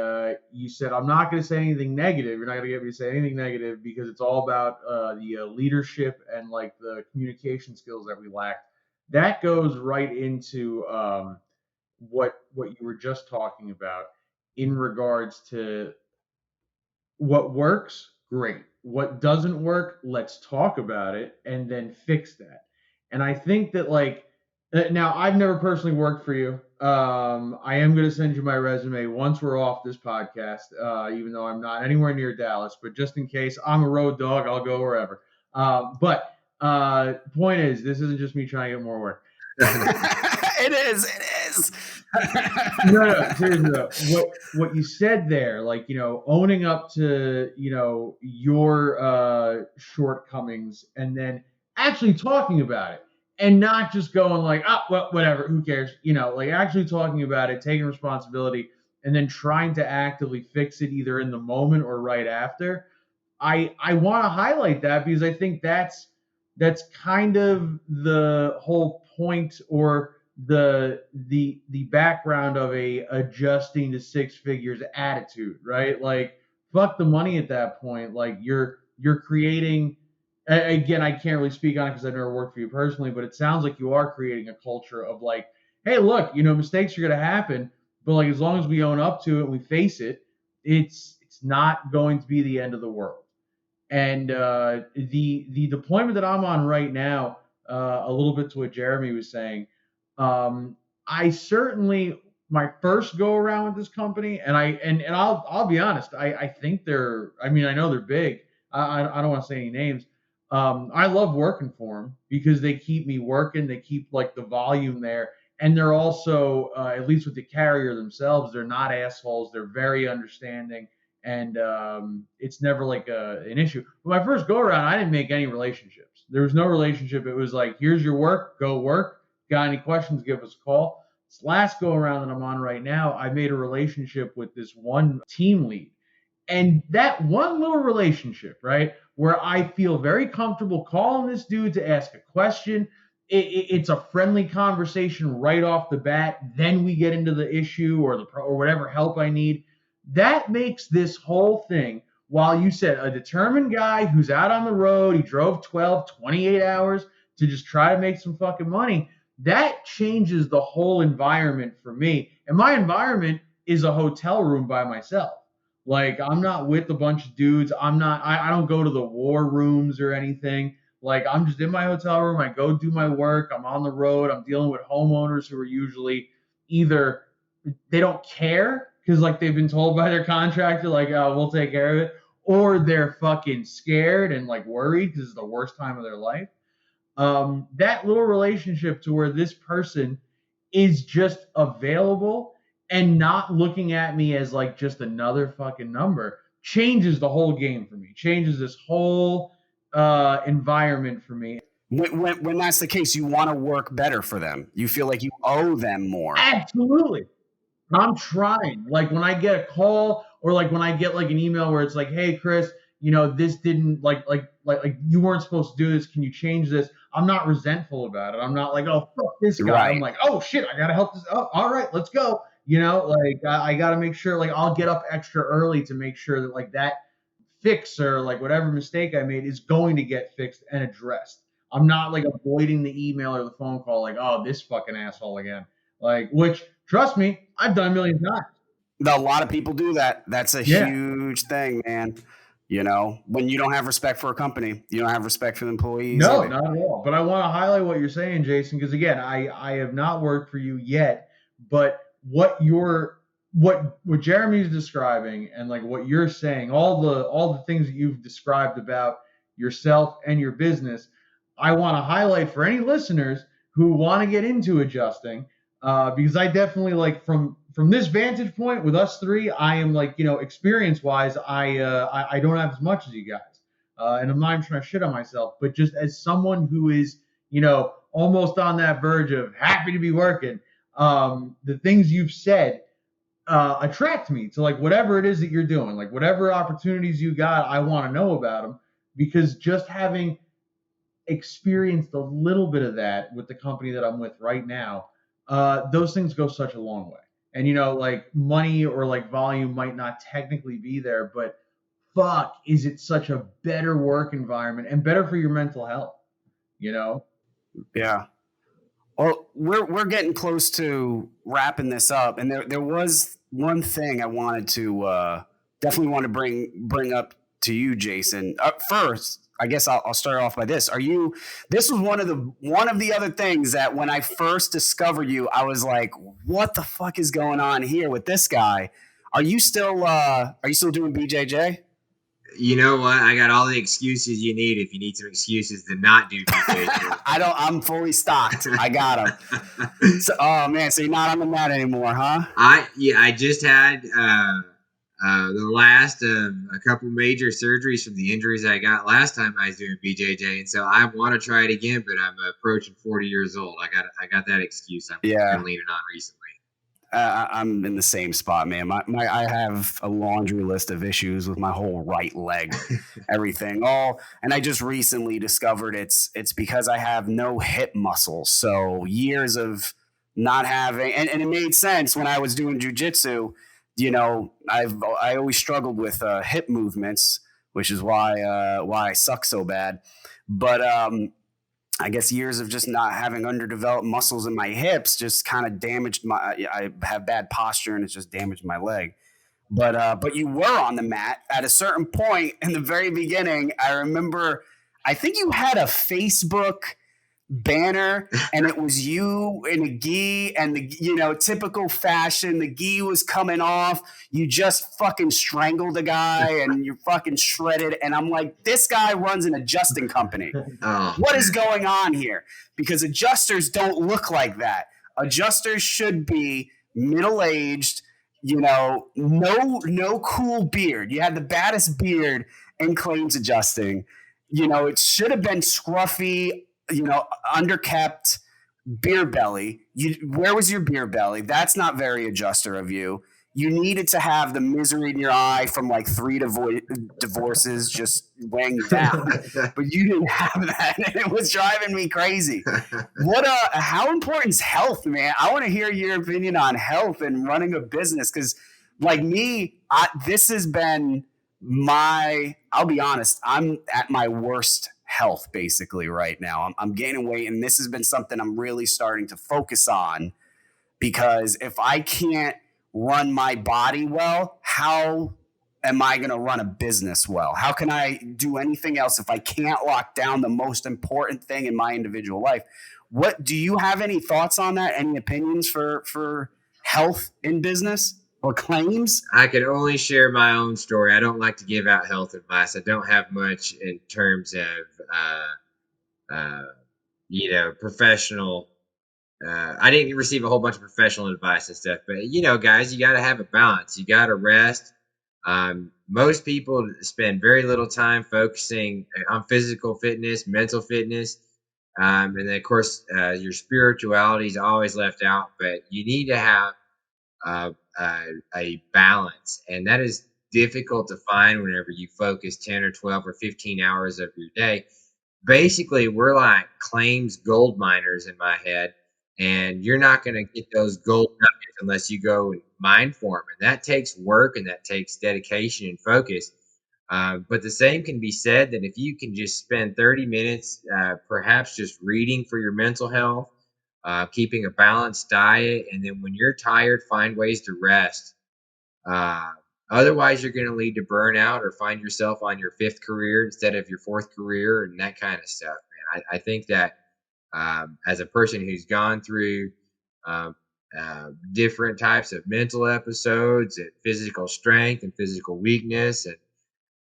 you said, I'm not going to say anything negative. You're not going to get me to say anything negative because it's all about the leadership and like the communication skills that we lacked. That goes right into what you were just talking about in regards to what works, great. What doesn't work, let's talk about it and then fix that. And I think that now I've never personally worked for you. I am going to send you my resume once we're off this podcast, even though I'm not anywhere near Dallas. But just in case, I'm a road dog, I'll go wherever. But point is, this isn't just me trying to get more work. It is. No, seriously though. What you said there, owning up to, your shortcomings and then actually talking about it and not just going well, whatever, who cares? Actually talking about it, taking responsibility, and then trying to actively fix it either in the moment or right after. I want to highlight that because I think that's kind of the whole point or the background of a adjusting to six figures attitude, right? Fuck the money at that point. You're creating, again, I can't really speak on it because I've never worked for you personally, but it sounds like you are creating a culture of hey, look, mistakes are going to happen, but as long as we own up to it, we face it, it's It's not going to be the end of the world. And the deployment that I'm on right now, a little bit to what Jeremy was saying, I certainly my first go around with this company, and I'll be honest, I think they're, I mean, I know they're big. I don't want to say any names. I love working for them because they keep me working. They keep like the volume there, and they're also, at least with the carrier themselves, they're not assholes. They're very understanding, and it's never like an issue. But my first go around, I didn't make any relationships. There was no relationship. It was like, here's your work, go work. Got any questions, give us a call. This last go around that I'm on right now, I made a relationship with this one team lead. And that one little relationship, right, where I feel very comfortable calling this dude to ask a question. It's a friendly conversation right off the bat. Then we get into the issue or whatever help I need. That makes this whole thing, while you said a determined guy who's out on the road, he drove 12, 28 hours to just try to make some fucking money. That changes the whole environment for me. And my environment is a hotel room by myself. Like, I'm not with a bunch of dudes. I don't go to the war rooms or anything. Like, I'm just in my hotel room. I go do my work. I'm on the road. I'm dealing with homeowners who are usually either they don't care because like they've been told by their contractor, like, oh, we'll take care of it, or they're fucking scared and like worried because it's the worst time of their life. That little relationship to where this person is just available and not looking at me as like just another fucking number changes the whole game for me, changes this whole environment for me. When that's the case, you want to work better for them. You feel like you owe them more. Absolutely. I'm trying. Like when I get a call or like when I get like an email where it's like, hey, Chris, you know, this didn't like you weren't supposed to do this. Can you change this? I'm not resentful about it. I'm not like, oh, fuck this guy. Right. I'm like, oh, shit, I got to help this. Oh, all right, let's go. You know, like I got to make sure, like I'll get up extra early to make sure that like that fix or like whatever mistake I made is going to get fixed and addressed. I'm not like avoiding the email or the phone call like, oh, this fucking asshole again. Like, which, trust me, I've done a million times. A lot of people do that. That's a huge thing, man. You know, when you don't have respect for a company, you don't have respect for the employees. No, not at all. But I want to highlight what you're saying, Jason, because again, I have not worked for you yet, but what Jeremy's describing and like what you're saying, all the things that you've described about yourself and your business, I want to highlight for any listeners who want to get into adjusting, because I definitely like from this vantage point with us three, I am like, you know, experience wise, I don't have as much as you guys, and I'm not even trying to shit on myself, but just as someone who is, you know, almost on that verge of happy to be working, the things you've said attract me to like whatever it is that you're doing, like whatever opportunities you got, I want to know about them, because just having experienced a little bit of that with the company that I'm with right now, those things go such a long way. And, you know, like money or like volume might not technically be there, but fuck, is it such a better work environment and better for your mental health, you know? Yeah. Well, we're getting close to wrapping this up. And there was one thing I wanted to definitely want to bring up to you, Jason. First, I guess I'll start off by this. This was one of the other things that when I first discovered you, I was like, what the fuck is going on here with this guy? Are you still doing BJJ? You know what? I got all the excuses you need if you need some excuses to not do BJJ. I'm fully stocked. I got them. So, oh man, so you're not on the mat anymore, huh? I just had the last of a couple major surgeries from the injuries I got last time I was doing BJJ, and so I want to try it again, but I'm approaching 40 years old. I got that excuse I'm leaning on recently. I'm in the same spot, man. I have a laundry list of issues with my whole right leg, everything. And I just recently discovered it's because I have no hip muscles. So years of not having, and it made sense when I was doing jujitsu. You know, I always struggled with hip movements, which is why I suck so bad. But I guess years of just not having underdeveloped muscles in my hips just kind of damaged I have bad posture, and it's just damaged my leg. But you were on the mat at a certain point in the very beginning. I remember, I think you had a Facebook banner and it was you in a gi and the typical fashion, the gi was coming off, you just fucking strangled a guy and you're fucking shredded, and I'm like, this guy runs an adjusting company. What is going on here? Because adjusters don't look like that. Adjusters should be middle-aged, no cool beard. You had the baddest beard in claims adjusting. It should have been scruffy, underkept, beer belly. Where was your beer belly? That's not very adjuster of you. You needed to have the misery in your eye from like 3 divorces just weighing you down, but you didn't have that, and it was driving me crazy. How important is health, man? I want to hear your opinion on health and running a business, because like me, this has been I'll be honest, I'm at my worst health basically right now. I'm gaining weight, and this has been something I'm really starting to focus on, because if I can't run my body well, how am I going to run a business well? How can I do anything else if I can't lock down the most important thing in my individual life? What do you have any thoughts on that? Any opinions for health in business or claims? I can only share my own story. I don't like to give out health advice. I don't have much in terms of, professional. I didn't receive a whole bunch of professional advice and stuff, but guys, you got to have a balance. You got to rest. Most people spend very little time focusing on physical fitness, mental fitness. And then of course, your spirituality is always left out, but you need to have a balance, and that is difficult to find whenever you focus 10 or 12 or 15 hours of your day. Basically, we're like claims gold miners in my head, and you're not going to get those gold nuggets unless you go and mine for them, and that takes work and that takes dedication and focus. But the same can be said that if you can just spend 30 minutes, perhaps just reading for your mental health, keeping a balanced diet, and then when you're tired, find ways to rest. Otherwise, you're going to lead to burnout or find yourself on your 5th career instead of your 4th career and that kind of stuff, man. I think that as a person who's gone through different types of mental episodes and physical strength and physical weakness,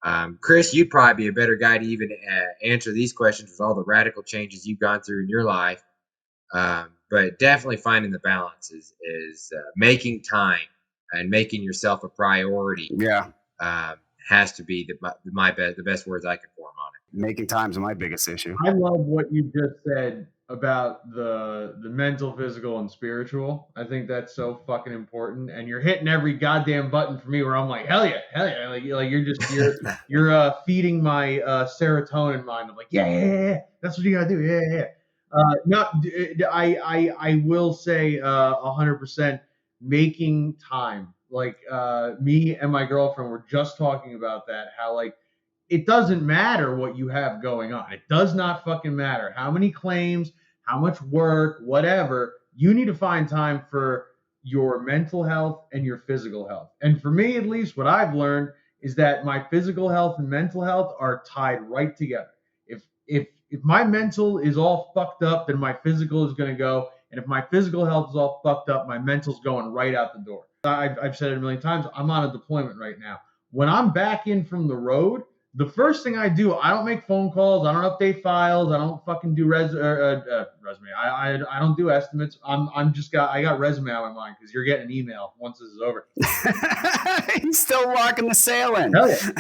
and Chris, you'd probably be a better guy to even answer these questions with all the radical changes you've gone through in your life. But definitely finding the balance is making time and making yourself a priority. Yeah. Has to be the best words I can form on it. Making time is my biggest issue. I love what you just said about the mental, physical, and spiritual. I think that's so fucking important, and you're hitting every goddamn button for me. Where I'm like, hell yeah, like you're feeding my serotonin mind. I'm like, yeah, that's what you gotta do, yeah. I will say 100% making time. Like me and my girlfriend were just talking about that. How like it doesn't matter what you have going on. It does not fucking matter how many claims, how much work, whatever. You need to find time for your mental health and your physical health. And for me, at least, what I've learned is that my physical health and mental health are tied right together. If my mental is all fucked up, then my physical is going to go. And if my physical health is all fucked up, my mental's going right out the door. I've said it a million times. I'm on a deployment right now. When I'm back in from the road, the first thing I do, I don't make phone calls. I don't update files. I don't fucking do resume. I don't do estimates. I got resume on my mind because you're getting an email once this is over. He's still locking the sale in. Hell yeah.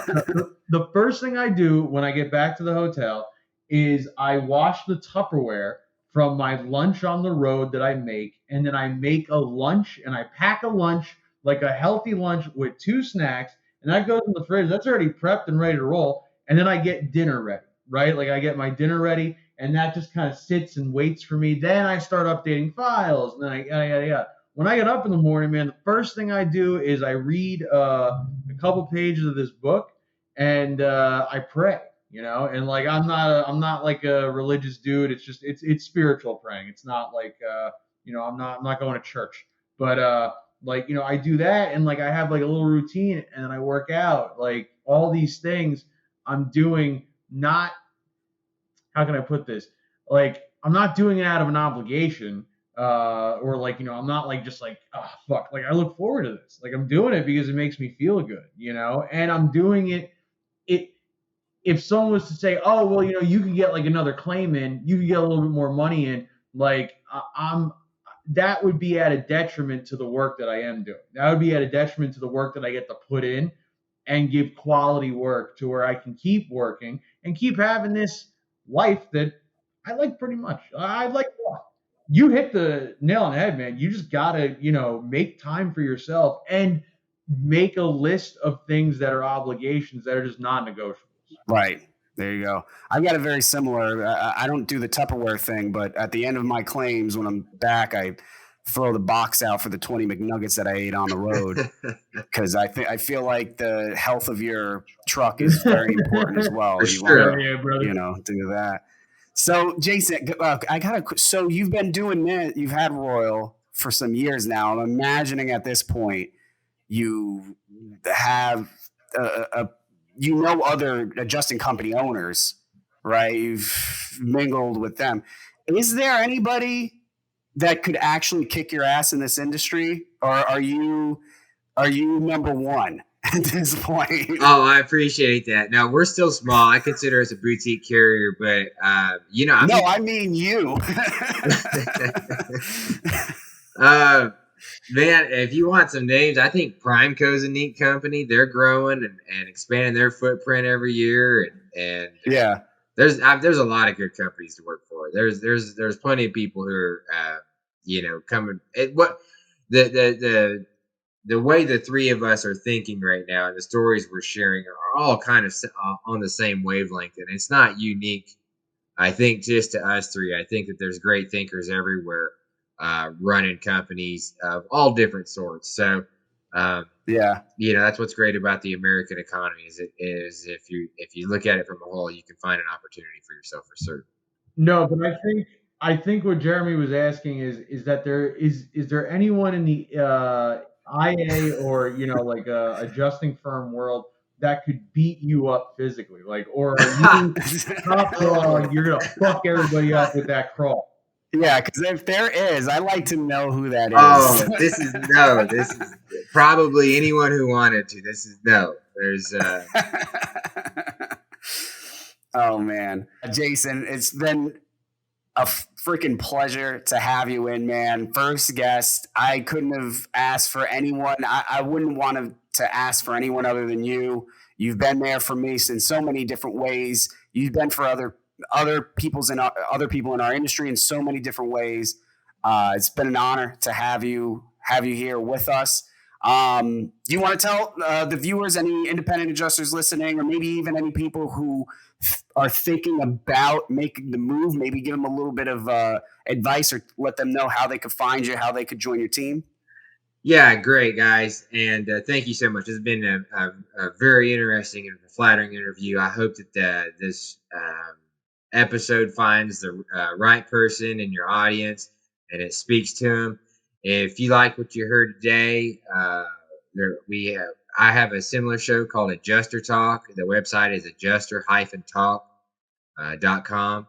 No. The first thing I do when I get back to the hotel is I wash the Tupperware from my lunch on the road that I make, and then I make a lunch, and I pack a lunch, like a healthy lunch with 2 snacks, and that goes in the fridge. That's already prepped and ready to roll. And then I get dinner ready, right? Like I get my dinner ready, and that just kind of sits and waits for me. Then I start updating files, and then yada. When I get up in the morning, man, the first thing I do is I read a couple pages of this book, and I pray. And like I'm not like a religious dude. It's just it's spiritual praying. It's not like I'm not going to church. But Like, I do that, and like I have like a little routine, and then I work out. Like all these things I'm doing, not, how can I put this? Like I'm not doing it out of an obligation, or like, I'm not like just like, oh fuck, like I look forward to this. Like I'm doing it because it makes me feel good, and I'm doing it. It If someone was to say, oh well, you could get like another claim in, you could get a little bit more money in, like I'm that would be at a detriment to the work that I am doing. That would be at a detriment to the work that I get to put in and give quality work to where I can keep working and keep having this life that I like pretty much. I like, you hit the nail on the head, man. You just gotta, make time for yourself and make a list of things that are obligations that are just non-negotiables. Right. There you go. I've got a very similar, I don't do the Tupperware thing, but at the end of my claims, when I'm back, I throw the box out for the 20 McNuggets that I ate on the road. Because I feel like the health of your truck is very important as well. For sure. Yeah, brother. Do that. So Jason, so you've been doing that. You've had Royal for some years now. I'm imagining at this point, you have other adjusting company owners, right? You've mingled with them. Is there anybody that could actually kick your ass in this industry, or are you number one at this point? Oh, I appreciate that. Now we're still small. I consider us a boutique carrier, but I mean you. Man, if you want some names, I think Primeco's a neat company. They're growing and expanding their footprint every year, and yeah, there's a lot of good companies to work for. There's plenty of people who are coming. What the way the three of us are thinking right now, and the stories we're sharing are all kind of on the same wavelength, and it's not unique. I think just to us three. I think that there's great thinkers everywhere. Running companies of all different sorts. So, that's what's great about the American economy is if you look at it from a whole, you can find an opportunity for yourself for certain. No, but I think what Jeremy was asking is that is there anyone in the IA or like adjusting firm world that could beat you up physically, like, or are you top dog? You're gonna fuck everybody up with that crawl. Yeah, because if there is, I'd like to know who that is. Oh, this is probably anyone who wanted to. There's Oh man, Jason, it's been a freaking pleasure to have you in, man. First guest. I couldn't have asked for anyone. I wouldn't want to ask for anyone other than you. You've been there for me in so many different ways. You've been for other people in our industry in so many different ways. It's been an honor to have you here with us. Do you want to tell the viewers, any independent adjusters listening, or maybe even any people who are thinking about making the move, maybe give them a little bit of advice or let them know how they could find you, how they could join your team? Yeah, great, guys. And thank you so much. It's been a very interesting and flattering interview. I hope that this episode finds the right person in your audience and it speaks to them. If you like what you heard today, I have a similar show called Adjuster Talk. The website is adjuster-talk.com.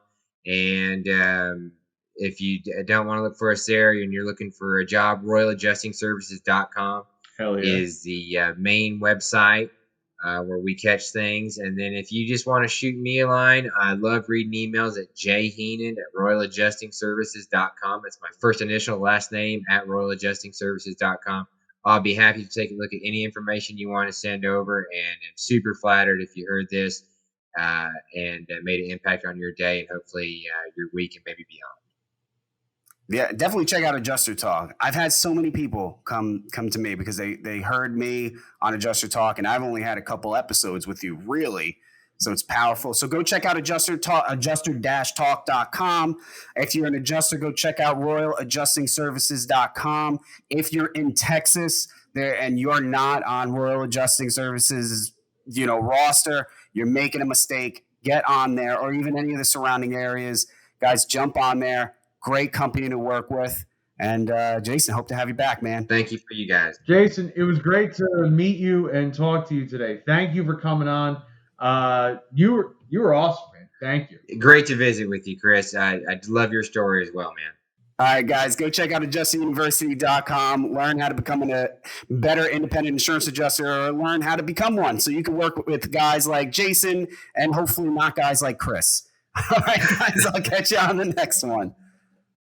And if you don't want to look for us there and you're looking for a job, royaladjustingservices.com is the main website where we catch things. And then if you just want to shoot me a line, I love reading emails at jheenan@royaladjustingservices.com. It's my first initial last name at royaladjustingservices.com. I'll be happy to take a look at any information you want to send over, and I'm super flattered if you heard this and made an impact on your day and hopefully your week and maybe beyond. Yeah, definitely check out Adjuster Talk. I've had so many people come to me because they heard me on Adjuster Talk, and I've only had a couple episodes with you, really. So it's powerful. So go check out adjuster-talk.com. If you're an adjuster, go check out royaladjustingservices.com. If you're in Texas there and you're not on Royal Adjusting Services, roster, you're making a mistake. Get on there, or even any of the surrounding areas. Guys, jump on there. Great company to work with. And Jason, hope to have you back, man. Thank you for you guys. Jason, it was great to meet you and talk to you today. Thank you for coming on. You were awesome, man. Thank you. Great to visit with you, Chris. I love your story as well, man. All right, guys, go check out adjustinguniversity.com. Learn how to become a better independent insurance adjuster, or learn how to become one so you can work with guys like Jason and hopefully not guys like Chris. All right, guys, I'll catch you on the next one.